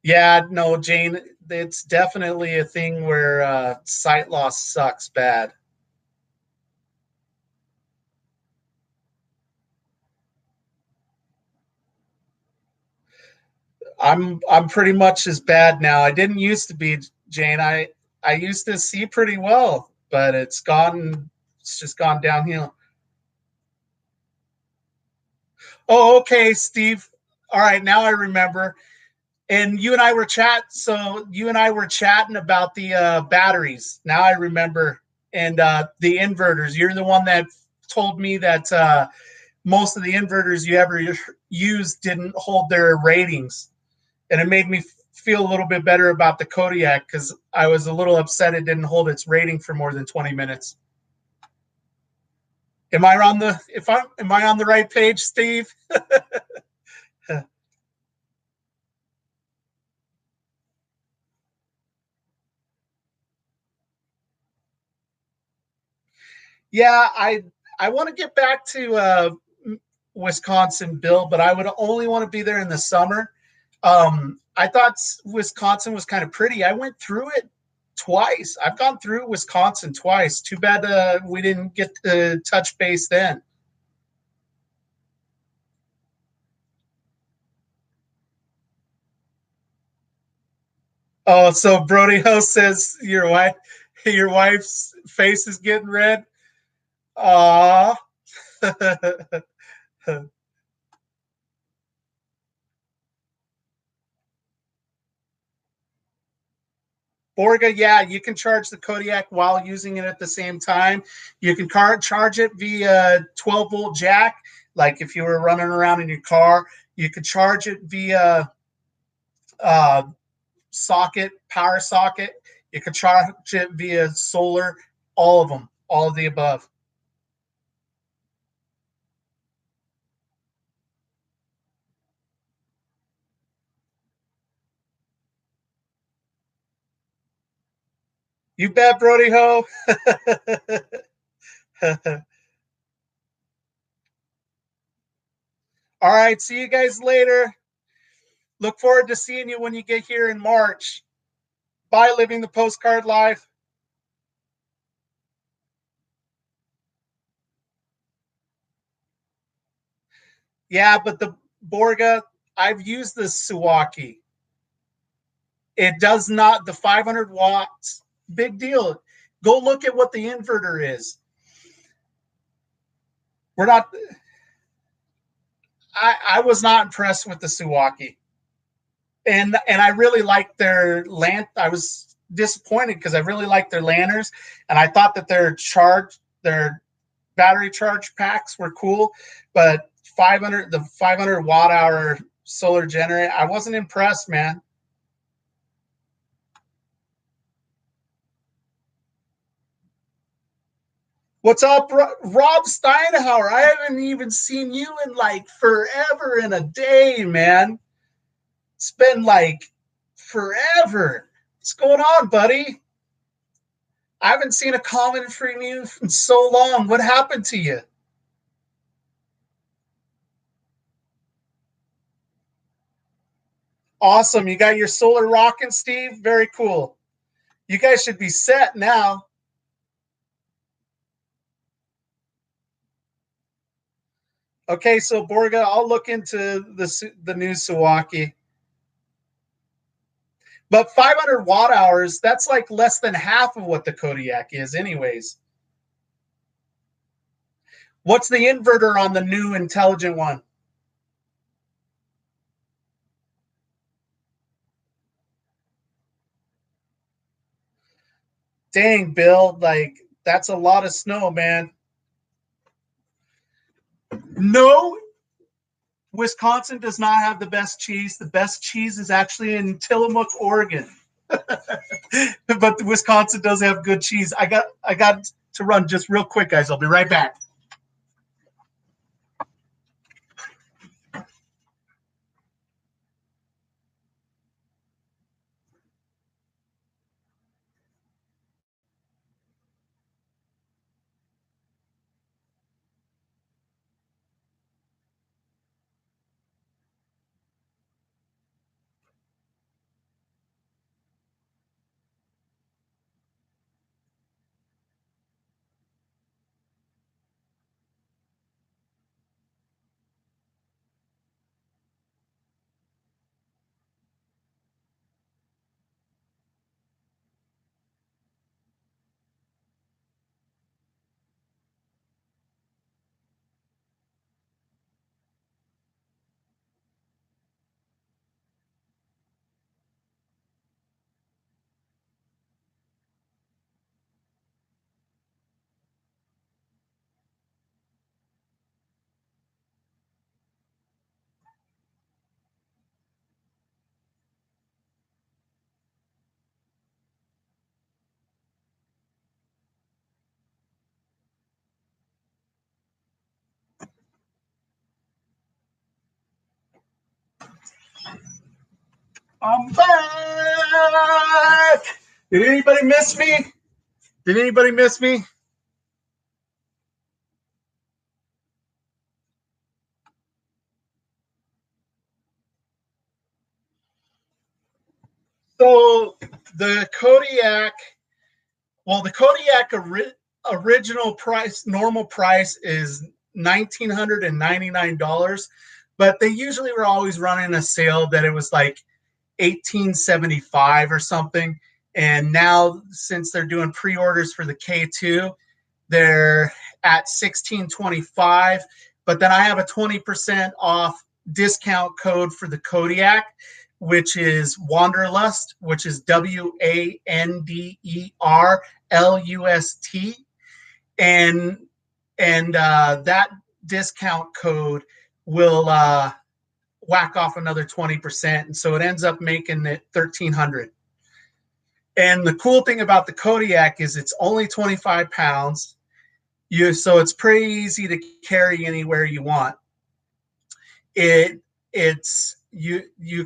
Yeah, no, Jane, it's definitely a thing where sight loss sucks bad. I'm pretty much as bad now. I didn't used to be, Jane. I used to see pretty well, but it's just gone downhill. Oh, okay, Steve. All right, now I remember. And you and I were chatting about the batteries. Now I remember, and the inverters. You're the one that told me that most of the inverters you ever used didn't hold their ratings, and it made me feel a little bit better about the Kodiak because I was a little upset it didn't hold its rating for more than 20 minutes. Am I on the right page, Steve? Yeah, I want to get back to Wisconsin, Bill, but I would only want to be there in the summer. I thought Wisconsin was kind of pretty. I went through it twice. I've gone through Wisconsin twice. Too bad we didn't get to touch base then. Oh, so Brody Host says your wife's face is getting red. Aw. Borga, yeah, you can charge the Kodiak while using it at the same time. You can charge it via 12-volt jack, like if you were running around in your car. You could charge it via uh, power socket. You could charge it via solar, all of them, all of the above. You bet, Brody Ho. All right, see you guys later. Look forward to seeing you when you get here in March. Bye, living the postcard life. Yeah, but the Borga, I've used the Suwaki. It does not, the 500 watts, big deal. Go look at what the inverter is. We're not, I was not impressed with the Suwaki. And I really liked their I was disappointed because I really liked their lanterners, and I thought that their battery charge packs were cool, but 500 watt hour solar generator, I wasn't impressed, man. What's up, Rob Steinhauer? I haven't even seen you in like forever and a day, man. It's been like forever. What's going on, buddy? I haven't seen a comment from you in so long. What happened to you? Awesome. You got your solar rocking, Steve? Very cool. You guys should be set now. Okay, so Borga, I'll look into the new Suwaki. But 500 watt hours, that's like less than half of what the Kodiak is, anyways. What's the inverter on the new intelligent one? Dang, Bill, like that's a lot of snow, man. No, Wisconsin does not have the best cheese. The best cheese is actually in Tillamook, Oregon. But Wisconsin does have good cheese. I got to run just real quick, guys. I'll be right back. I'm back. Did anybody miss me? Did anybody miss me? So the Kodiak, well, the Kodiak original price, normal price is $1,999, but they usually were always running a sale that it was like 1875 or something. And now, since they're doing pre-orders for the K2, they're at 1625. But then I have a 20% off discount code for the Kodiak, which is Wanderlust, which is WANDERLUST, and that discount code will whack off another 20%, and so it ends up making it 1,300. And the cool thing about the Kodiak is it's only 25 pounds. So it's pretty easy to carry anywhere you want. You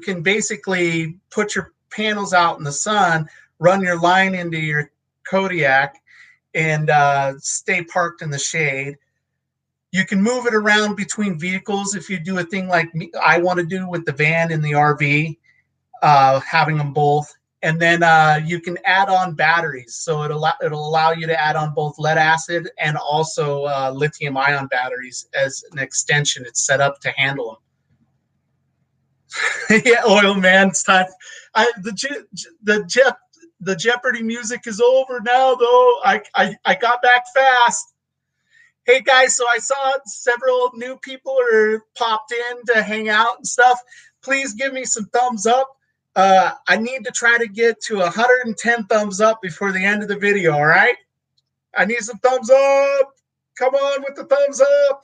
can basically put your panels out in the sun, run your line into your Kodiak, and stay parked in the shade. You can move it around between vehicles if you do a thing like I want to do with the van and the RV, having them both. And then you can add on batteries. So it'll allow you to add on both lead acid and also lithium ion batteries as an extension. It's set up to handle them. Yeah, oil man, it's time. The Jeopardy music is over now, though. I got back fast. Hey guys, so I saw several new people are popped in to hang out and stuff. Please give me some thumbs up. I need to try to get to 110 thumbs up before the end of the video, all right? I need some thumbs up. Come on with the thumbs up.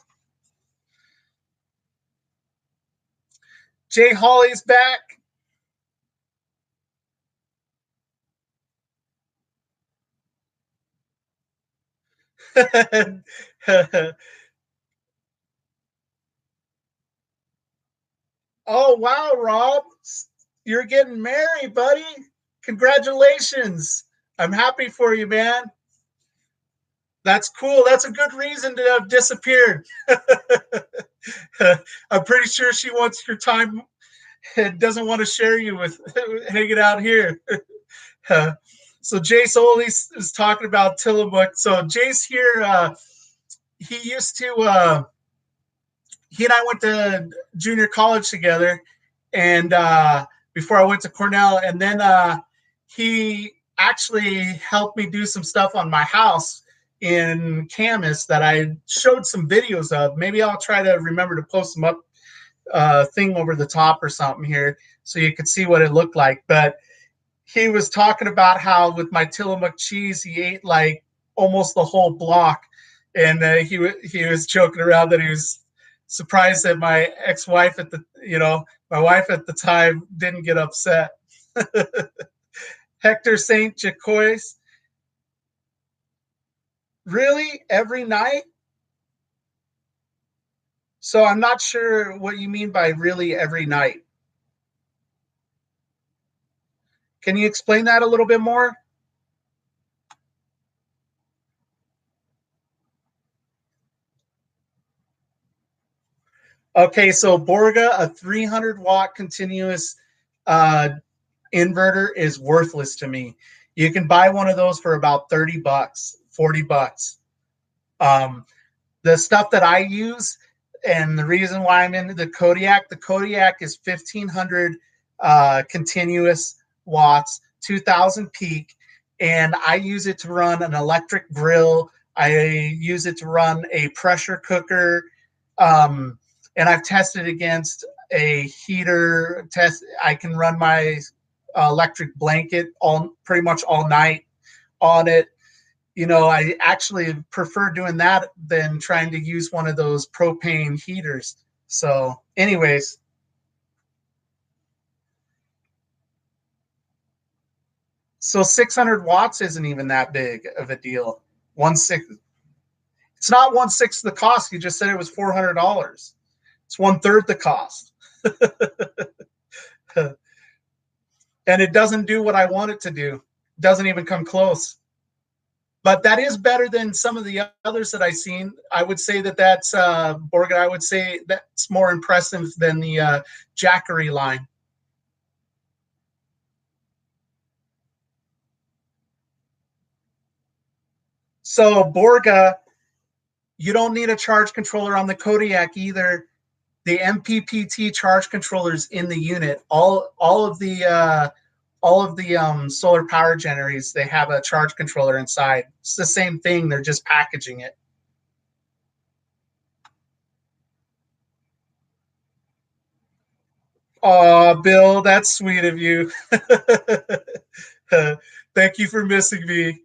Jay Holly's back. Oh, wow, Rob. You're getting married, buddy. Congratulations. I'm happy for you, man. That's cool. That's a good reason to have disappeared. I'm pretty sure she wants your time and doesn't want to share you with hanging out here. So Jace Oley is talking about Tillamook. So Jace here, he used to, he and I went to junior college together, and before I went to Cornell, and then he actually helped me do some stuff on my house in Camas that I showed some videos of. Maybe I'll try to remember to post them up thing over the top or something here so you could see what it looked like. But he was talking about how with my Tillamook cheese, he ate like almost the whole block, and he was joking around that he was surprised that my ex-wife at the my wife at the time didn't get upset. Hector Saint Jacois, really every night? So I'm not sure what you mean by really every night. Can you explain that a little bit more? Okay, so Borga, a 300-watt continuous uh, inverter is worthless to me. You can buy one of those for about 30 bucks, 40 bucks. Um, the stuff that I use and the reason why I'm into the Kodiak is 1500 continuous watts, 2000 peak, and I use it to run an electric grill. I use it to run a pressure cooker, and I've tested against a heater. I can run my electric blanket all pretty much all night on it. I actually prefer doing that than trying to use one of those propane heaters. So, anyways, so 600 watts isn't even that big of a deal. One six, it's not 1/6 the cost. You just said it was $400. It's 1/3 the cost, and it doesn't do what I want it to do. It doesn't even come close. But that is better than some of the others that I've seen. I would say that's Borga. I would say that's more impressive than the Jackery line. So Borga, you don't need a charge controller on the Kodiak either. The MPPT charge controllers in the unit. All of the solar power generators, they have a charge controller inside. It's the same thing. They're just packaging it. Oh, Bill, that's sweet of you. Thank you for missing me.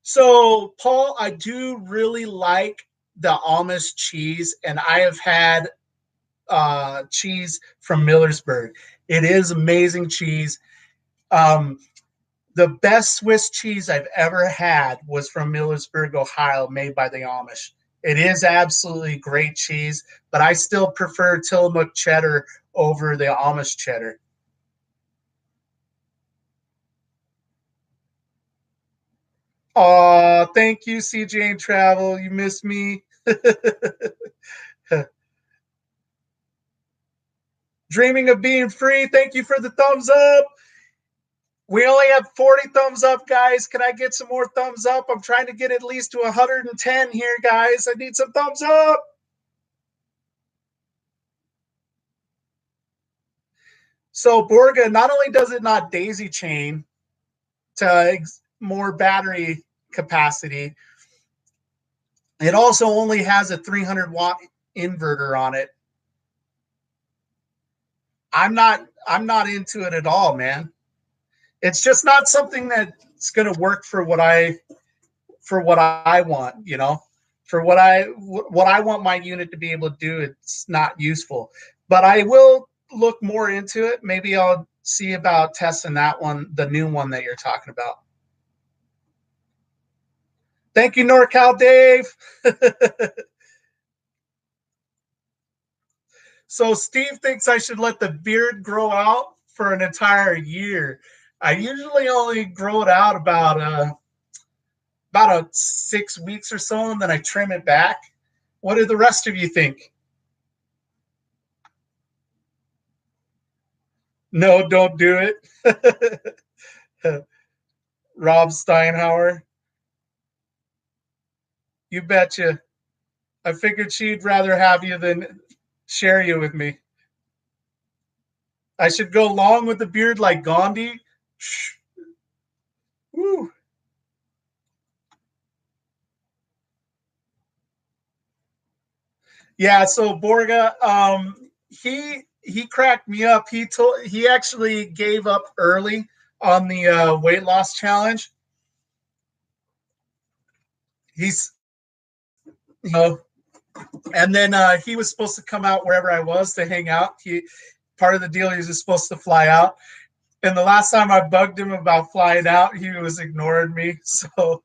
So, Paul, I do really like the Amish cheese, and I have had cheese from Millersburg. It is amazing cheese. Um, the best Swiss cheese I've ever had was from Millersburg, Ohio, made by the Amish. It is absolutely great cheese, but I still prefer Tillamook cheddar over the Amish cheddar. Oh, thank you, CJ and Travel. You miss me. Dreaming of being free. Thank you for the thumbs up. We only have 40 thumbs up, guys. Can I get some more thumbs up? I'm trying to get at least to 110 here, guys. I need some thumbs up. So Borga, not only does it not daisy chain to more battery capacity, it also only has a 300-watt inverter on it. I'm not into it at all, man. It's just not something that's going to work for what I want, for what I want my unit to be able to do. It's not useful, but I will look more into it. Maybe I'll see about testing that one, the new one that you're talking about. Thank you, NorCal Dave. So Steve thinks I should let the beard grow out for an entire year. I usually only grow it out about 6 weeks or so, and then I trim it back. What do the rest of you think? No, don't do it. Rob Steinhauer. You betcha. I figured she'd rather have you than share you with me. I should go long with the beard like Gandhi. Woo. Yeah, so Borga, he cracked me up. He actually gave up early on the weight loss challenge. He's you know, and then he was supposed to come out wherever I was to hang out. He part of the deal he was supposed to fly out. And the last time I bugged him about flying out, he was ignoring me. So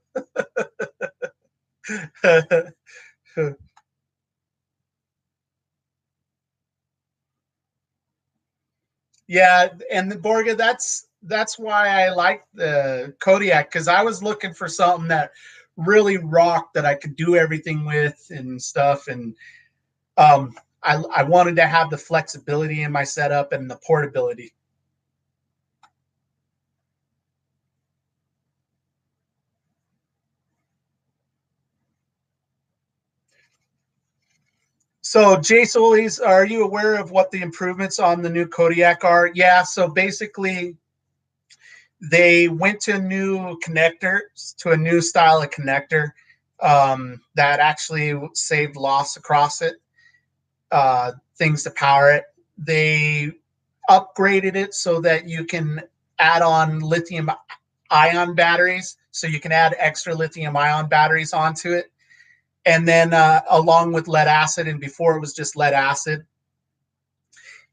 yeah, and the Borga, that's why I like the Kodiak, because I was looking for something that really rocked that I could do everything with and stuff. And I wanted to have the flexibility in my setup and the portability. So, Jay Solis, are you aware of what the improvements on the new Kodiak are? Yeah, so basically, they went to new connectors, to a new style of connector that actually saved loss across it, things to power it. They upgraded it so that you can add on lithium ion batteries, so you can add extra lithium ion batteries onto it. And then along with lead acid, and before it was just lead acid.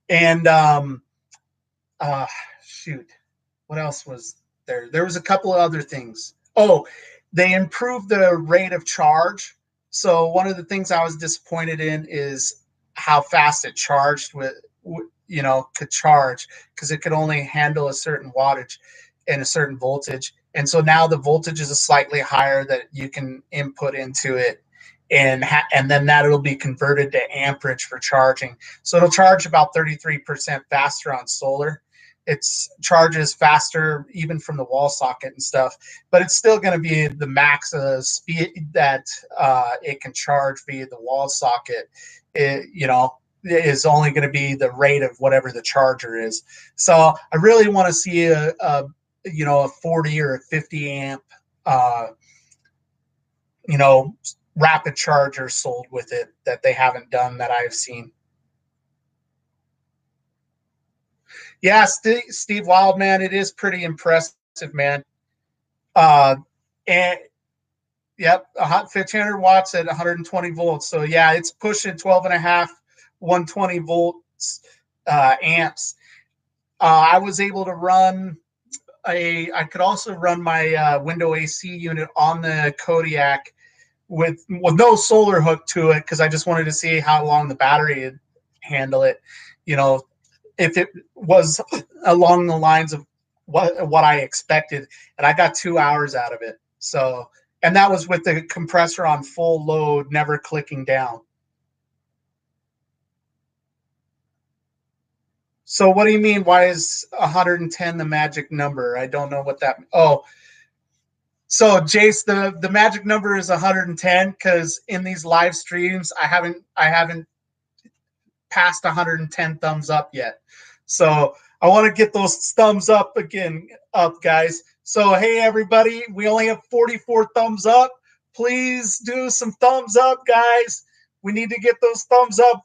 And uh, shoot, what else was there? There was a couple of other things. Oh, they improved the rate of charge. So one of the things I was disappointed in is how fast it charged could charge, because it could only handle a certain wattage and a certain voltage. And so now the voltage is a slightly higher that you can input into it, and then that'll be converted to amperage for charging. So it'll charge about 33% faster on solar. It charges faster even from the wall socket and stuff, but it's still going to be the max speed that it can charge via the wall socket. Is only going to be the rate of whatever the charger is. So I really want to see a 40 or a 50 amp uh, you know rapid charger sold with it that they haven't done that I've seen. Yeah, Steve Wildman, it is pretty impressive, man. Uh, and yep, a hot 1500 watts at 120 volts. So yeah, it's pushing 12 and a half, 120 volts amps. I was able to run I could also run my window AC unit on the Kodiak with no solar hook to it, because I just wanted to see how long the battery would handle it. You know, if it was along the lines of what I expected, and I got 2 hours out of it. So, and that was with the compressor on full load, never clicking down. So, what do you mean? Why is 110 the magic number? I don't know what that. Oh, so Jace, the magic number is 110 because in these live streams, I haven't past 110 thumbs up yet. So I want to get those thumbs up again, up, guys. So, hey, everybody, we only have 44 thumbs up. Please do some thumbs up, guys. We need to get those thumbs up.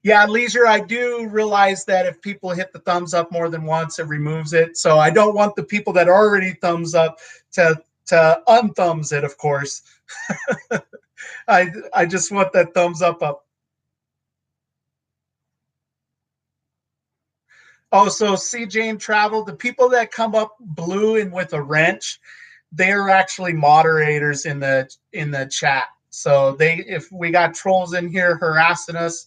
Yeah, Leisure, I do realize that if people hit the thumbs up more than once, it removes it. So I don't want the people that already thumbs up to unthumbs it, of course. I just want that thumbs up. Oh, so C. Jane Travel, the people that come up blue and with a wrench, they're actually moderators in the chat. So if we got trolls in here harassing us,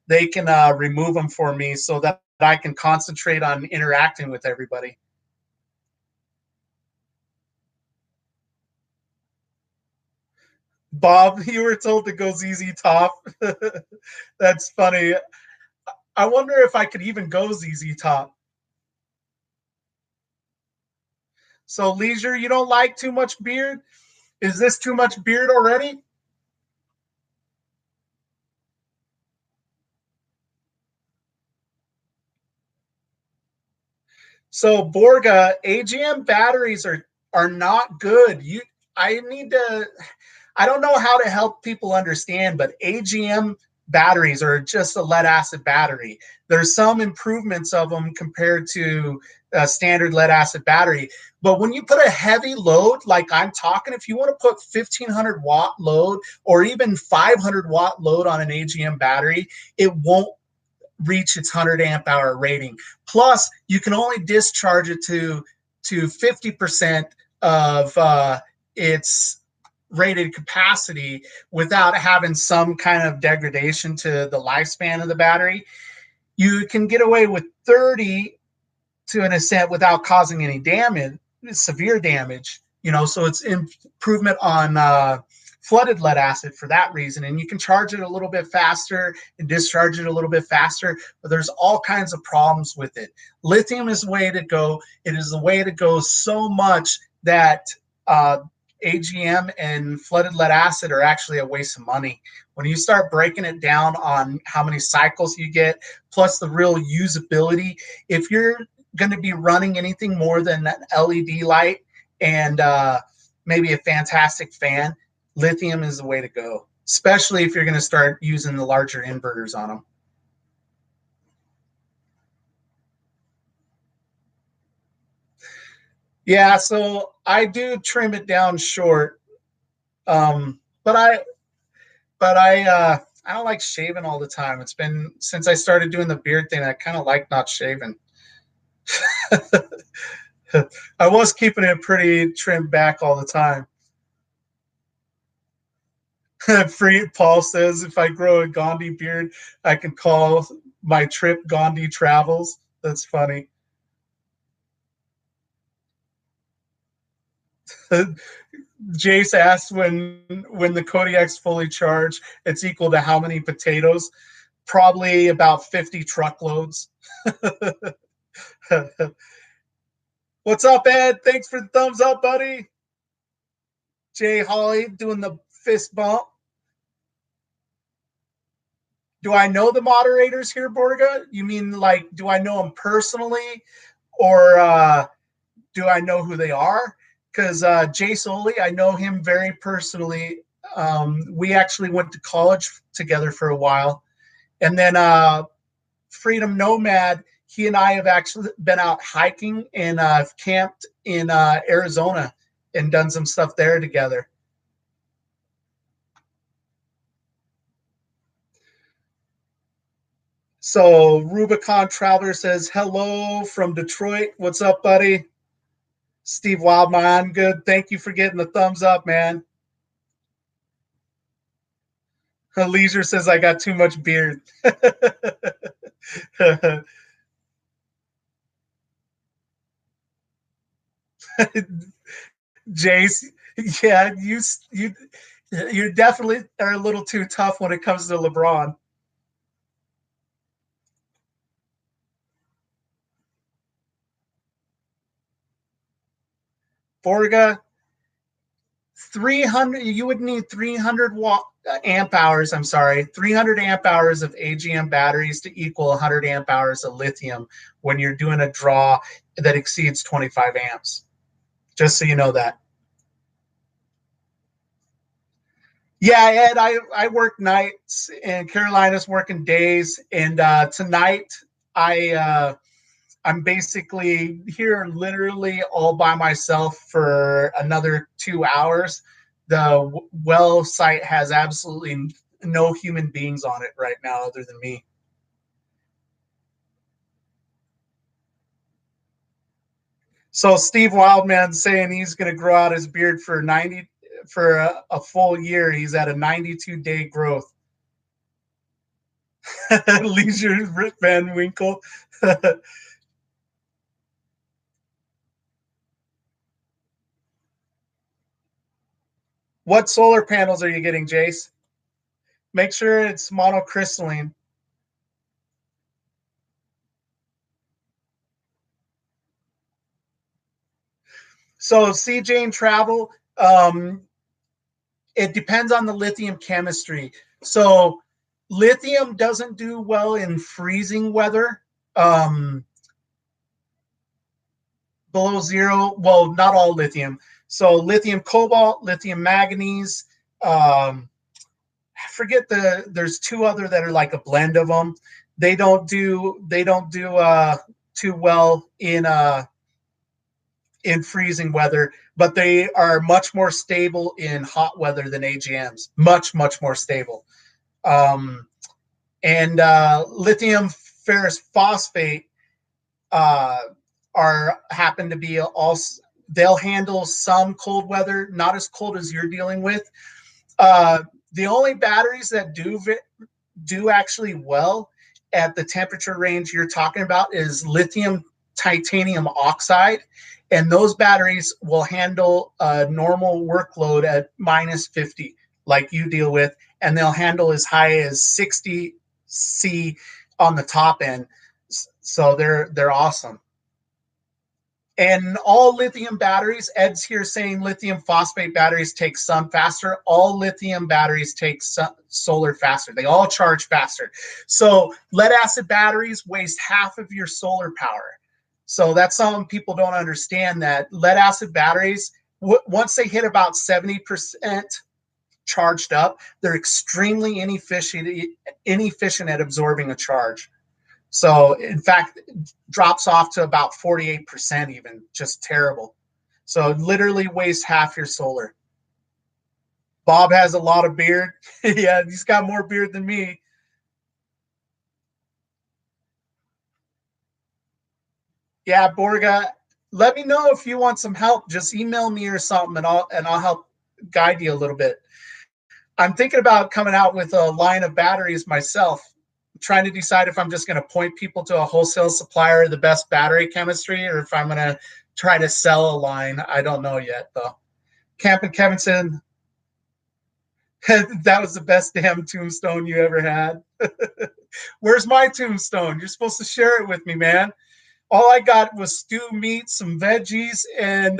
they can remove them for me so that I can concentrate on interacting with everybody. Bob, you were told to go ZZ Top. That's funny. I wonder if I could even go ZZ Top. So, Leisure, you don't like too much beard? Is this too much beard already? So, Borga, AGM batteries are not good. I need to I don't know how to help people understand, but AGM batteries are just a lead acid battery. There's some improvements of them compared to a standard lead acid battery. But when you put a heavy load, like I'm talking, if you want to put 1500-watt load or even 500-watt load on an AGM battery, it won't reach its 100 amp hour rating. Plus, you can only discharge it to 50% of its rated capacity without having some kind of degradation to the lifespan of the battery. You can get away with 30 to an extent without causing any damage, severe damage. So it's improvement on flooded lead acid for that reason. And you can charge it a little bit faster and discharge it a little bit faster, but there's all kinds of problems with it. Lithium is the way to go. It is the way to go so much that uh, AGM and flooded lead acid are actually a waste of money. When you start breaking it down on how many cycles you get, plus the real usability, if you're going to be running anything more than an LED light and maybe a fantastic fan, lithium is the way to go, especially if you're going to start using the larger inverters on them. Yeah, so I do trim it down short, but I don't like shaving all the time. It's been since I started doing the beard thing. I kind of like not shaving. I was keeping it pretty trimmed back all the time. Free Paul says if I grow a Gandhi beard, I can call my trip Gandhi Travels. That's funny. Jace asks when the Kodiak's fully charged, it's equal to how many potatoes? Probably about 50 truckloads. What's up, Ed? Thanks for the thumbs up, buddy. Jay Holly doing the fist bump. Do I know the moderators here, Borga? You mean like, do I know them personally, or do I know who they are? Because Jay Soley, I know him very personally. We actually went to college together for a while, and then Freedom Nomad. He and I have actually been out hiking and camped in Arizona and done some stuff there together. So Rubicon Traveler says hello from Detroit. What's up, buddy? Steve Wildman, good. Thank you for getting the thumbs up, man. Leisure says I got too much beard. Jace, yeah, you definitely are a little too tough when it comes to LeBron. Borga, 300, you would need 300 watt amp hours. I'm sorry, 300 amp hours of AGM batteries to equal 100 amp hours of lithium when you're doing a draw that exceeds 25 amps. Just so you know that. Yeah, Ed, I work nights and Carolina's working days. And tonight I'm basically here literally all by myself for another 2 hours. The well site has absolutely no human beings on it right now other than me. So Steve Wildman saying he's going to grow out his beard for 90 for a full year. He's at a 92-day growth. Leisure Rip Van Winkle. What solar panels are you getting, Jace? Make sure it's monocrystalline. So CJ and Travel, it depends on the lithium chemistry. So lithium doesn't do well in freezing weather. Below zero. Well, not all lithium. So lithium cobalt, lithium manganese. I forget there's two other that are like a blend of them. They don't do too well in freezing weather, but they are much more stable in hot weather than AGMs. Much more stable. Um, and lithium ferrous phosphate uh, are happen to be also, they'll handle some cold weather, not as cold as you're dealing with. The only batteries that do actually well at the temperature range you're talking about is lithium titanium oxide, and those batteries will handle a normal workload at minus 50 like you deal with, and they'll handle as high as 60 C on the top end. So they're awesome. And all lithium batteries, Ed's here saying lithium phosphate batteries take sun faster. All lithium batteries take solar faster. They all charge faster. So lead acid batteries waste half of your solar power. So that's something people don't understand, that lead acid batteries, once they hit about 70% charged up, they're extremely inefficient at absorbing a charge. So, in fact, it drops off to about 48%, even, just terrible. So, it literally wastes half your solar. Bob has a lot of beard. Yeah, he's got more beard than me. Yeah, Borga, let me know if you want some help. Just email me or something, and I'll help guide you a little bit. I'm thinking about coming out with a line of batteries myself. I'm trying to decide if I'm just going to point people to a wholesale supplier of the best battery chemistry, or if I'm going to try to sell a line. I don't know yet, though. Camp and Kevin said that was the best damn tombstone you ever had. Where's my tombstone? You're supposed to share it with me, man. All I got was stew meat, some veggies, and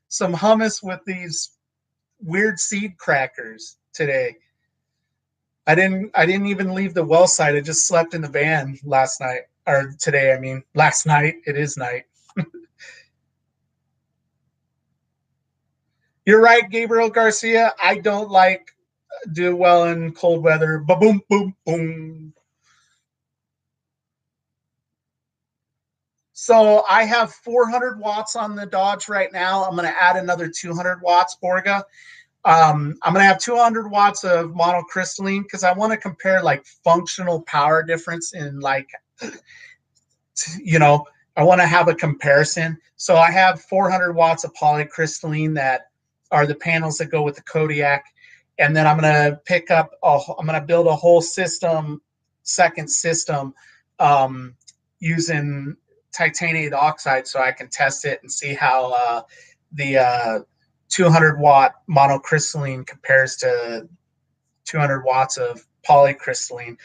some hummus with these weird seed crackers today. I didn't even leave the well site. I just slept in the van last night, or today. I mean, last night. It is night. You're right, Gabriel Garcia. I don't like do well in cold weather. Ba boom boom boom. So I have 400 watts on the Dodge right now. I'm going to add another 200 watts, Borga. I'm going to have 200 watts of monocrystalline because I want to compare like functional power difference in like, you know, I want to have a comparison. So I have 400 watts of polycrystalline that are the panels that go with the Kodiak. And then I'm going to I'm going to build a whole system, second system, using titanium oxide so I can test it and see how the 200 watt monocrystalline compares to 200 watts of polycrystalline.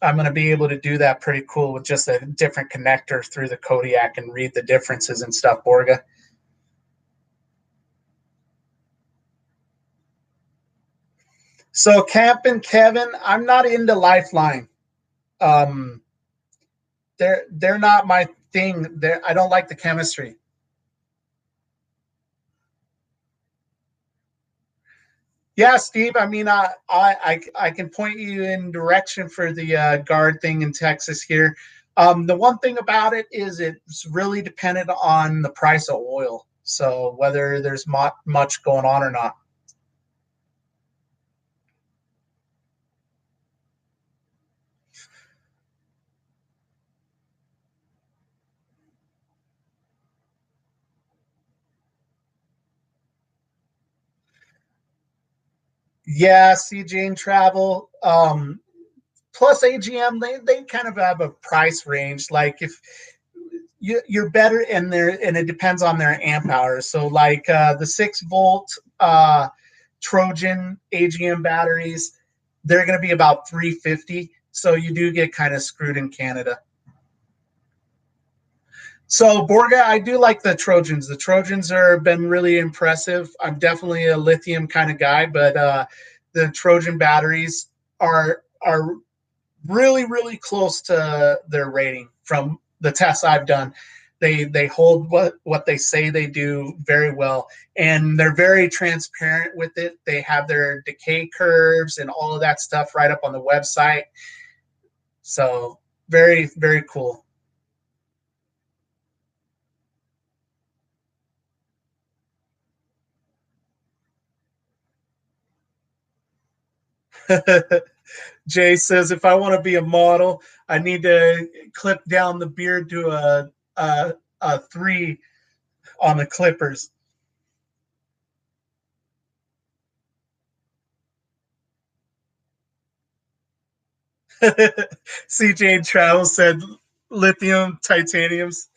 I'm going to be able to do that pretty cool with just a different connector through the Kodiak and read the differences and stuff, Borga. So Camp and Kevin, I'm not into Lifeline. Um, they're not my thing. I don't like the chemistry. Yeah, Steve. I mean, I can point you in direction for the guard thing in Texas here. The one thing about it is it's really dependent on the price of oil. So whether there's much going on or not. Yeah, CJ and Travel. Plus AGM, they kind of have a price range. Like if you're better in there, and it depends on their amp hours. So like the 6 volt Trojan AGM batteries, they're going to be about 350. So you do get kind of screwed in Canada. So Borga, I do like the Trojans. The Trojans are been really impressive. I'm definitely a lithium kind of guy, but the Trojan batteries are really close to their rating from the tests I've done. They hold what they say they do very well, and they're very transparent with it. They have their decay curves and all of that stuff right up on the website. So very cool. Jay says if I want to be a model, I need to clip down the beard to a 3 on the clippers. CJ Travel said lithium titaniums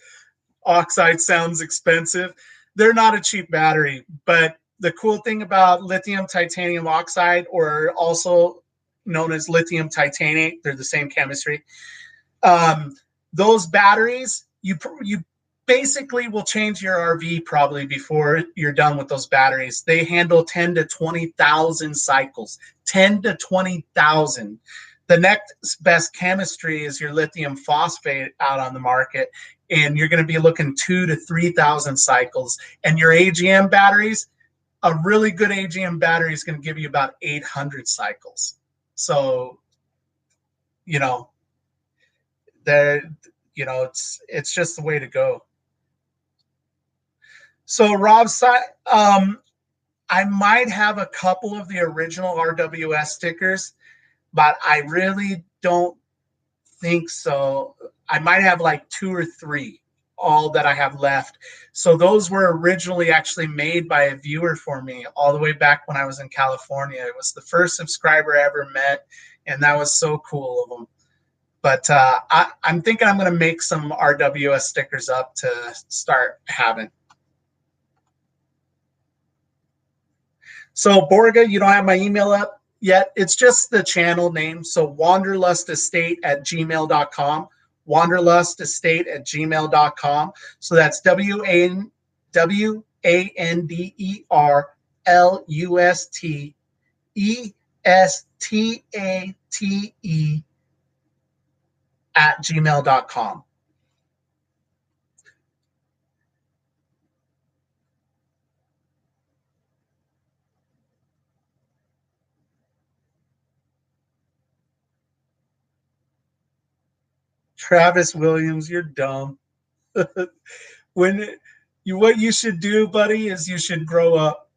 oxide sounds expensive. They're not a cheap battery, but the cool thing about lithium titanium oxide, or also known as lithium titanate, they're the same chemistry. Um, those batteries, you basically will change your RV probably before you're done with those batteries. They handle 10 to 20,000 cycles. 10 to 20,000. The next best chemistry is your lithium phosphate out on the market, and you're going to be looking 2 to 3,000 cycles. And your AGM batteries, a really good AGM battery is going to give you about 800 cycles. So, you know, there, it's just the way to go. So Rob, I might have a couple of the original RWS stickers, but I really don't think so. I might have like 2 or 3, all that I have left. So those were originally actually made by a viewer for me all the way back when I was in California. It was the first subscriber I ever met, and that was so cool of them. But I'm thinking I'm going to make some RWS stickers up to start having. So Borga, you don't have my email up yet. It's just the channel name. So wanderlustestate@gmail.com. Wanderlustestate@gmail.com. So that's WANDERLUSTESTATE @gmail.com. Travis Williams, you're dumb. When what you should do, buddy, is you should grow up.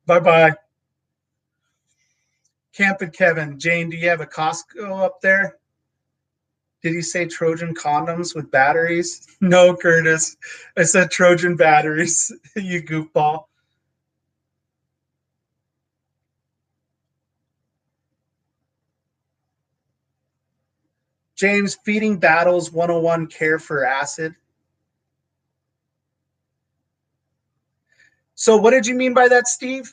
Bye bye. Camp and Kevin, Jane, do you have a Costco up there? Did you say Trojan condoms with batteries? No, Curtis. I said Trojan batteries. You goofball. James, feeding battles 101 care for acid. So, what did you mean by that, Steve?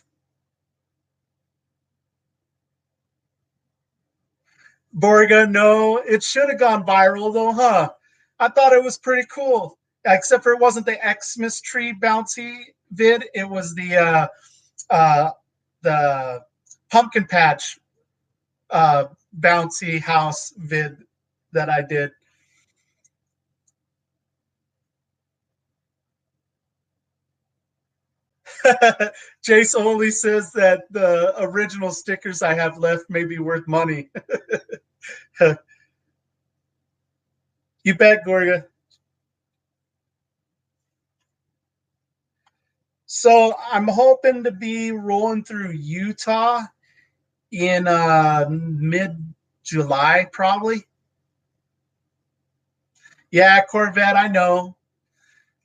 Borga, no, it should have gone viral though, huh? I thought it was pretty cool. Except for it wasn't the Xmas tree bouncy vid. It was uh, the pumpkin patch bouncy house vid that I did. Jace only says that the original stickers I have left may be worth money. You bet, Gorga. So I'm hoping to be rolling through Utah in mid-July, probably. Yeah, Corvette, I know.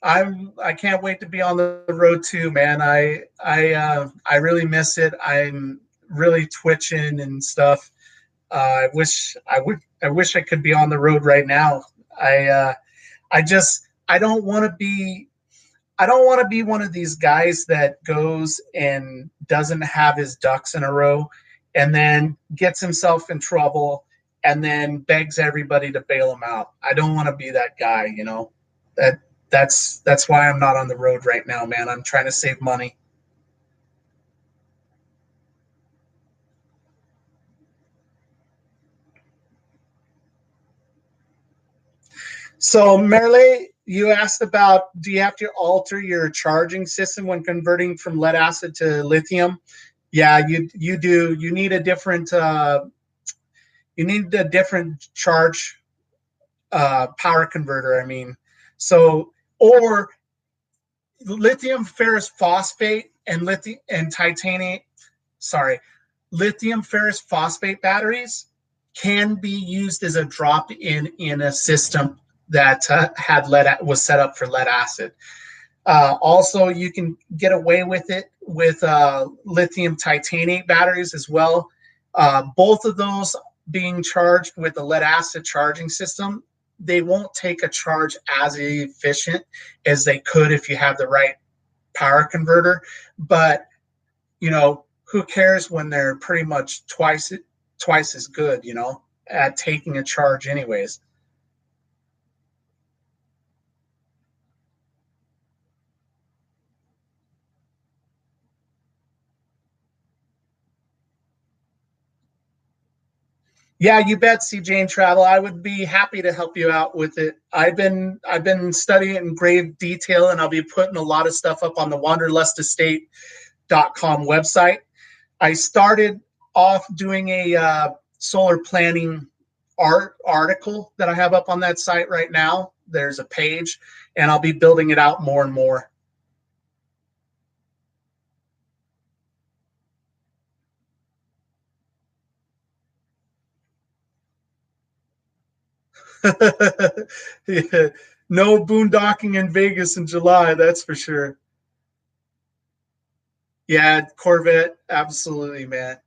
I can't wait to be on the road too, man. I really miss it. I'm really twitching and stuff. I wish I could be on the road right now. I just I don't want to be I don't want to be one of these guys that goes and doesn't have his ducks in a row and then gets himself in trouble and then begs everybody to bail him out. I don't want to be that guy, you know. That that's why I'm not on the road right now, man. I'm trying to save money. So, Merle, you asked about, do you have to alter your charging system when converting from lead acid to lithium? Yeah, you do. You need a different charge power converter. I mean, so or lithium ferrous phosphate and lithium and titanium. Sorry, lithium ferrous phosphate batteries can be used as a drop in a system that had lead was set up for lead acid. Also, you can get away with it with lithium titanate batteries as well. Both of those being charged with a lead acid charging system, they won't take a charge as efficient as they could if you have the right power converter. But you know, who cares when they're pretty much twice as good, you know, at taking a charge anyways. Yeah, you bet, CJ and Travel. I would be happy to help you out with it. I've been studying it in grave detail, and I'll be putting a lot of stuff up on the wanderlustestate.com website. I started off doing a solar planning article that I have up on that site right now. There's a page, and I'll be building it out more and more. Yeah. No boondocking in Vegas in July, that's for sure. Yeah, Corvette, absolutely, man.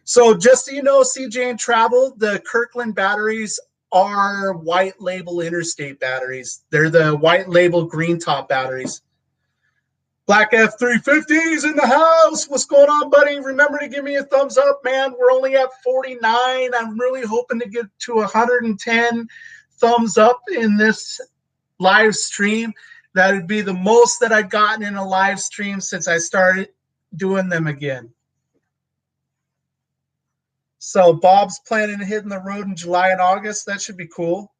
So just so you know, CJ and Travel, the Kirkland batteries are white label interstate batteries. They're the white label green top batteries. Black F350s in the house. What's going on, buddy? Remember to give me a thumbs up, man. We're only at 49. I'm really hoping to get to 110 thumbs up in this live stream. That would be the most that I've gotten in a live stream since I started doing them again. So Bob's planning to hit the road in July and August. That should be cool.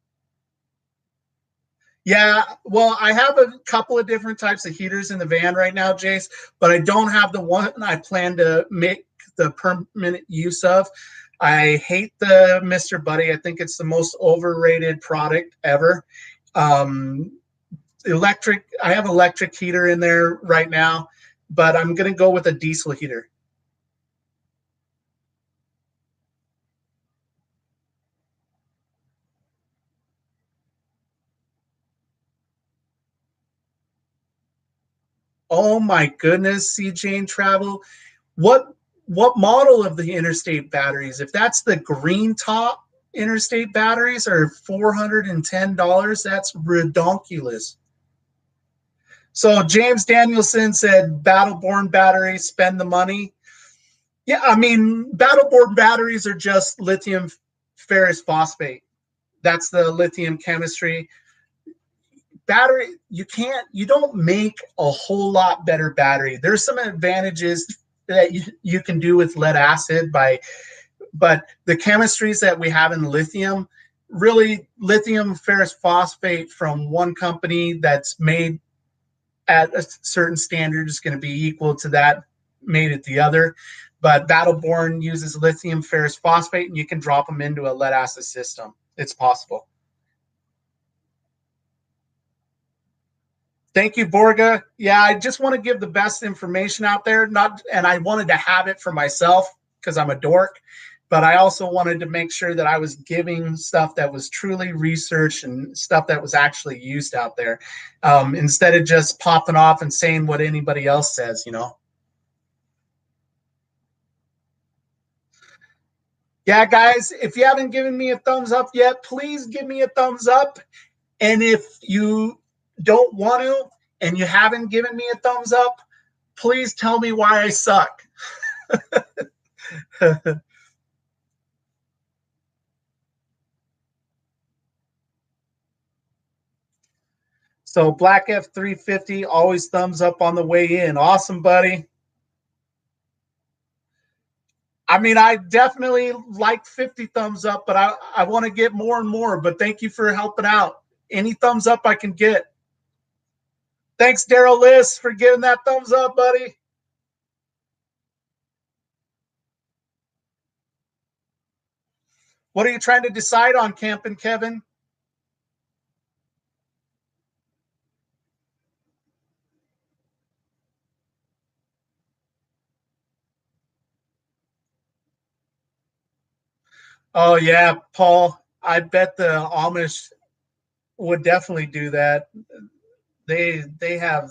Yeah, well, I have a couple of different types of heaters in the van right now, Jace, but I don't have the one I plan to make the permanent use of. I hate the Mr. Buddy. I think it's the most overrated product ever. Um, electric, I have electric heater in there right now, but I'm going to go with a diesel heater. Oh my goodness, CJ and Travel. What what model of the interstate batteries? If that's the green top interstate batteries are $410, that's redonkulous. So James Danielson said Battleborn batteries, spend the money. Yeah, I mean Battleborn batteries are just lithium ferrous phosphate. That's the lithium chemistry. Battery, you don't make a whole lot better battery. There's some advantages that you can do with lead acid by, but the chemistries that we have in lithium, really lithium ferrous phosphate from one company that's made at a certain standard is going to be equal to that made at the other. But Battleborn uses lithium ferrous phosphate, and you can drop them into a lead acid system. It's possible. Thank you, Borga. Yeah, I just want to give the best information out there. Not, and I wanted to have it for myself because I'm a dork, but I also wanted to make sure that I was giving stuff that was truly researched and stuff that was actually used out there, instead of just popping off and saying what anybody else says. You know. Yeah, guys, if you haven't given me a thumbs up yet, please give me a thumbs up. And if you don't want to and you haven't given me a thumbs up, please tell me why I suck. So Black F350, always thumbs up on the way in. Awesome, buddy. I mean, I definitely like 50 thumbs up, but I want to get more and more. But thank you for helping out. Any thumbs up I can get. Thanks, Daryl Liss, for giving that thumbs up, buddy. What are you trying to decide on, Camping Kevin? Oh, yeah, Paul. I bet the Amish would definitely do that. They have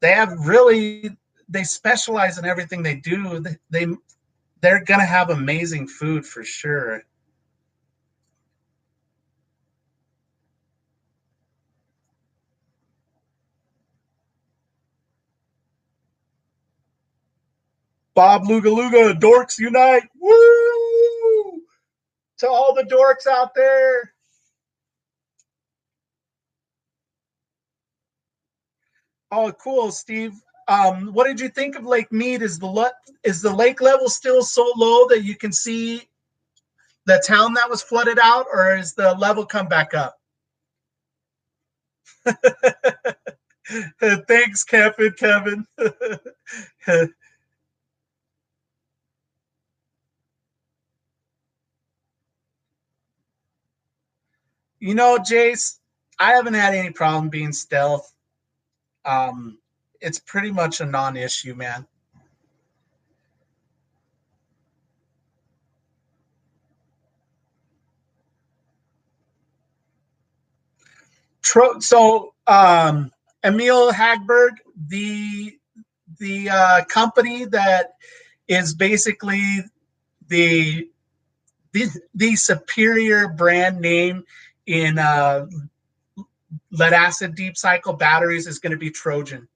they have really they specialize in everything they do. They're gonna have amazing food for sure. Bob Luga Luga, dorks unite! Woo! To all the dorks out there. Oh, cool, Steve. What did you think of Lake Mead? Is the lake level still so low that you can see the town that was flooded out, or is the level come back up? Thanks, Kevin. You know, Jace, I haven't had any problem being stealth. Um, it's pretty much a non-issue, man. So Emil Hagberg, the company that is basically the the superior brand name in lead acid deep cycle batteries is going to be Trojan.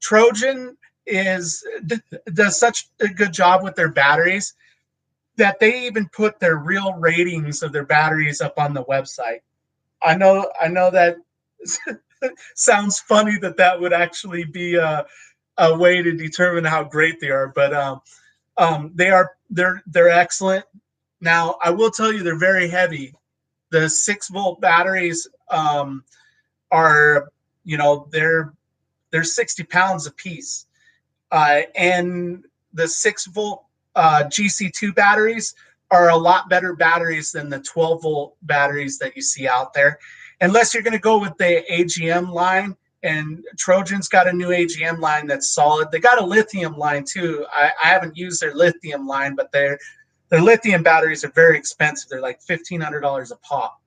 Trojan is does such a good job with their batteries that they even put their real ratings of their batteries up on the website. I know that sounds funny that that would actually be a way to determine how great they are, but they're excellent. Now, I will tell you, they're very heavy. The 6 volt batteries are, you know, they're 60 pounds a piece, and the 6 volt GC2 batteries are a lot better batteries than the 12 volt batteries that you see out there, unless you're going to go with the AGM line. And Trojan's got a new AGM line that's solid. They got a lithium line too. I haven't used their lithium line, but their lithium batteries are very expensive. They're like $1,500 a pop.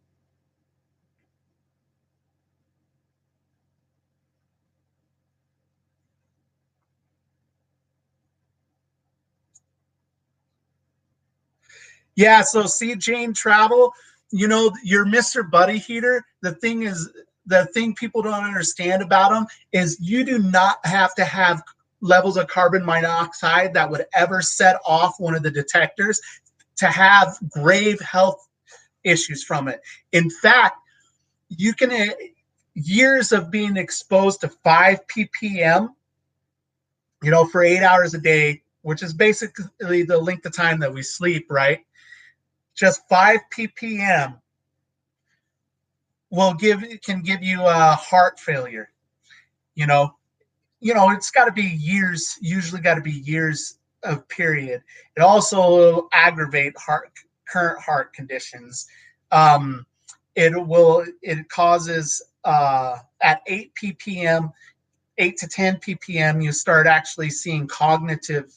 Yeah, so see, Jane Travel, you know, your Mr. Buddy heater, the thing people don't understand about them is you do not have to have levels of carbon monoxide that would ever set off one of the detectors to have grave health issues from it. In fact, you can, years of being exposed to 5 ppm, you know, for 8 hours a day, which is basically the length of time that we sleep, right? Just 5 ppm can give you a heart failure. You know, it's got to be years. Usually, got to be years of period. It also will aggravate current heart conditions. Um, it causes at 8 ppm, 8 to 10 ppm, you start actually seeing cognitive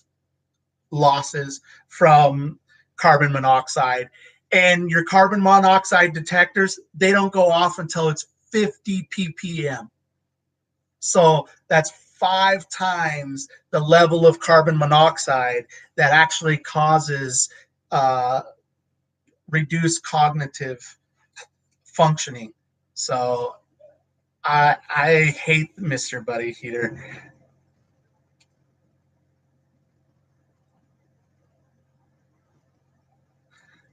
losses from carbon monoxide. And your carbon monoxide detectors, they don't go off until it's 50 ppm. So that's 5 times the level of carbon monoxide that actually causes uh, reduced cognitive functioning. So I hate Mr. Buddy Heater.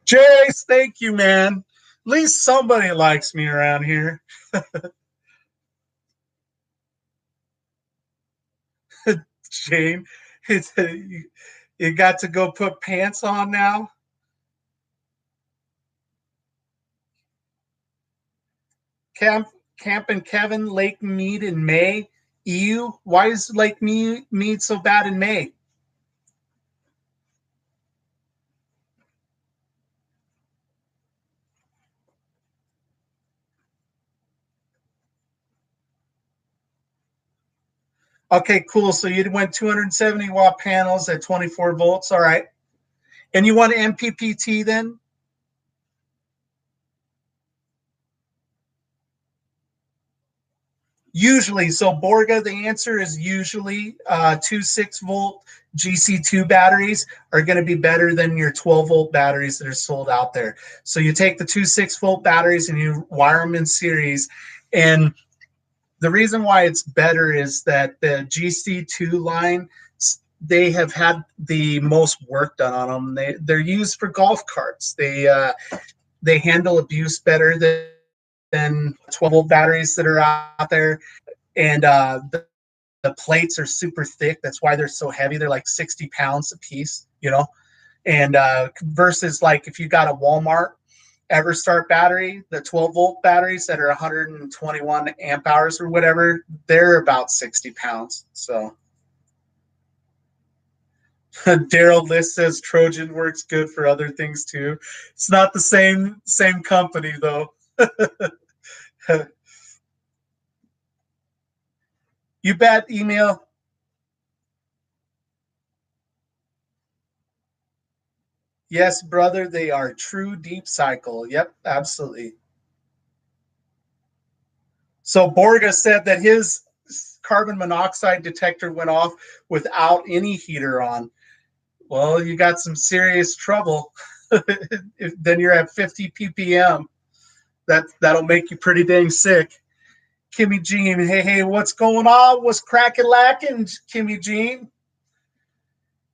Jace, thank you, man. At least somebody likes me around here. Jane, it's, you got to go put pants on now. Camp, Camp and Kevin, Lake Mead in May. Ew, why is Lake Mead so bad in May? Okay, cool. So you went 270-watt panels at 24 volts. All right. And you want MPPT then? Usually, so Borga, the answer is usually 2 6-volt GC2 batteries are going to be better than your 12-volt batteries that are sold out there. So you take the 2 6-volt batteries and you wire them in series. And the reason why it's better is that the GC2 line, they have had the most work done on them. They're used for golf carts. They handle abuse better than 12-volt batteries that are out there. And the plates are super thick. That's why they're so heavy. They're like 60 pounds a piece, you know. And versus like if you got a Walmart Everstart battery, the 12-volt batteries that are 121 amp hours or whatever, they're about 60 pounds. So Daryl List says Trojan works good for other things too. It's not the same company though. You bet. Email. Yes, brother, they are true deep cycle. Yep, absolutely. So Borga said that his carbon monoxide detector went off without any heater on. Well, you got some serious trouble. Then you're at 50 ppm. That'll make you pretty dang sick. Kimmy Jean, hey, what's going on? What's cracking lacking, Kimmy Jean?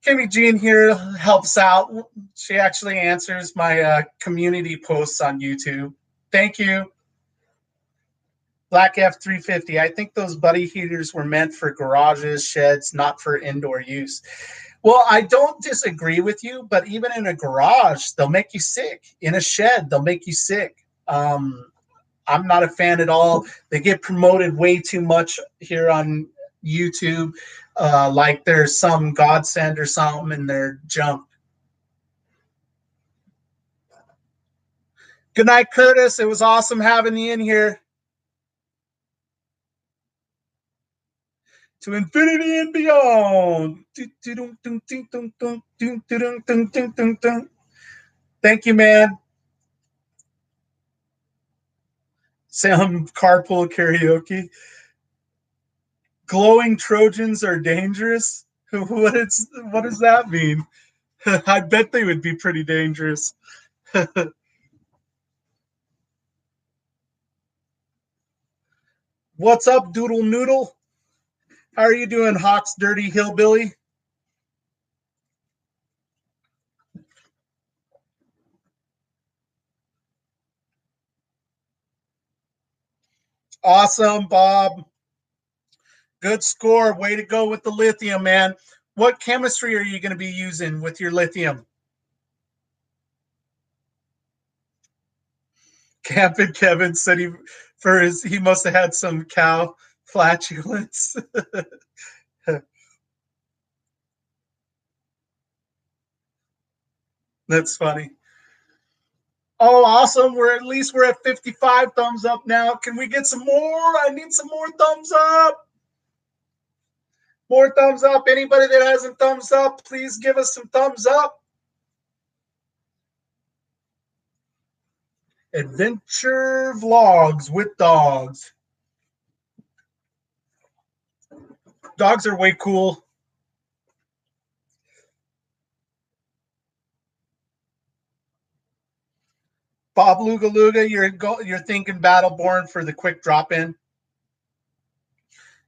Kimmy Jean here helps out. She actually answers my community posts on YouTube. Thank you. Black F350. I think those buddy heaters were meant for garages, sheds, not for indoor use. Well, I don't disagree with you, but even in a garage, they'll make you sick. In a shed, they'll make you sick. I'm not a fan at all. They get promoted way too much here on YouTube, like there's some godsend or something, and they're junk. Good night, Curtis. It was awesome having you in here. To infinity and beyond. Thank you, man. Sam carpool karaoke. Glowing Trojans are dangerous. What does that mean? I bet they would be pretty dangerous. What's up, Doodle Noodle? How are you doing, Hawk's Dirty Hillbilly? Awesome, Bob. Good score. Way to go with the lithium, man. What chemistry are you going to be using with your lithium? Camping Kevin said he must have had some cow flatulence. That's funny. Oh, awesome. We're at 55 thumbs up now. Can we get some more? I need some more thumbs up. More thumbs up. Anybody that hasn't thumbs up, please give us some thumbs up. Adventure vlogs with dogs. Dogs are way cool. Bob Luga Luga, you're thinking Battleborn for the quick drop in.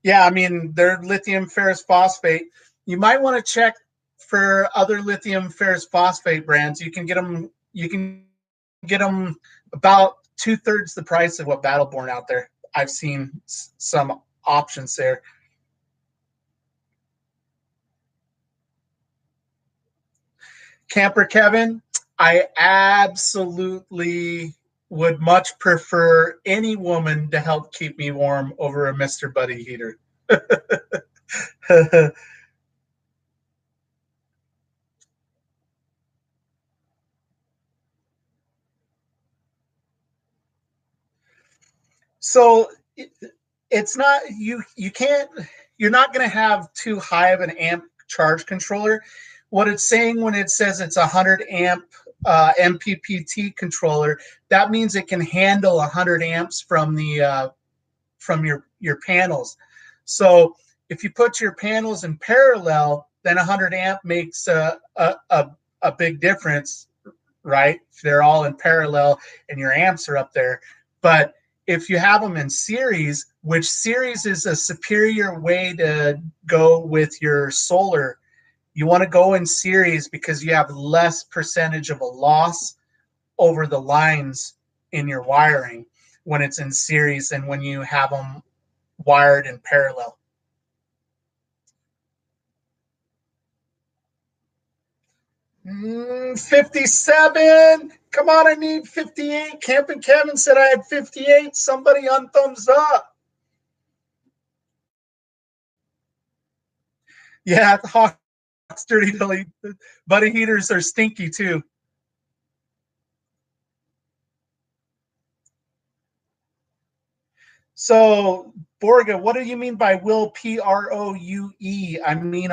Yeah, I mean they're lithium ferrous phosphate. You might want to check for other lithium ferrous phosphate brands. You can get them. You can get them about 2/3 the price of what Battleborn out there. I've seen some options there. Camper Kevin, I absolutely would much prefer any woman to help keep me warm over a Mr. Buddy heater. So it's not you can't you're not going to have too high of an amp charge controller. What it's saying when it says it's a 100 amp MPPT controller, that means it can handle 100 amps from your panels. So if you put your panels in parallel, then 100 amp makes a big difference, right? If they're all in parallel and your amps are up there. But if you have them in series, which series is a superior way to go with your solar, you want to go in series because you have less percentage of a loss over the lines in your wiring when it's in series than when you have them wired in parallel. 57. Come on, I need 58. Camping Kevin said I had 58. Somebody on thumbs up. Yeah, the Hawks dirty delete. Buddy heaters are stinky too. So, Borga, what do you mean by will Proue? I mean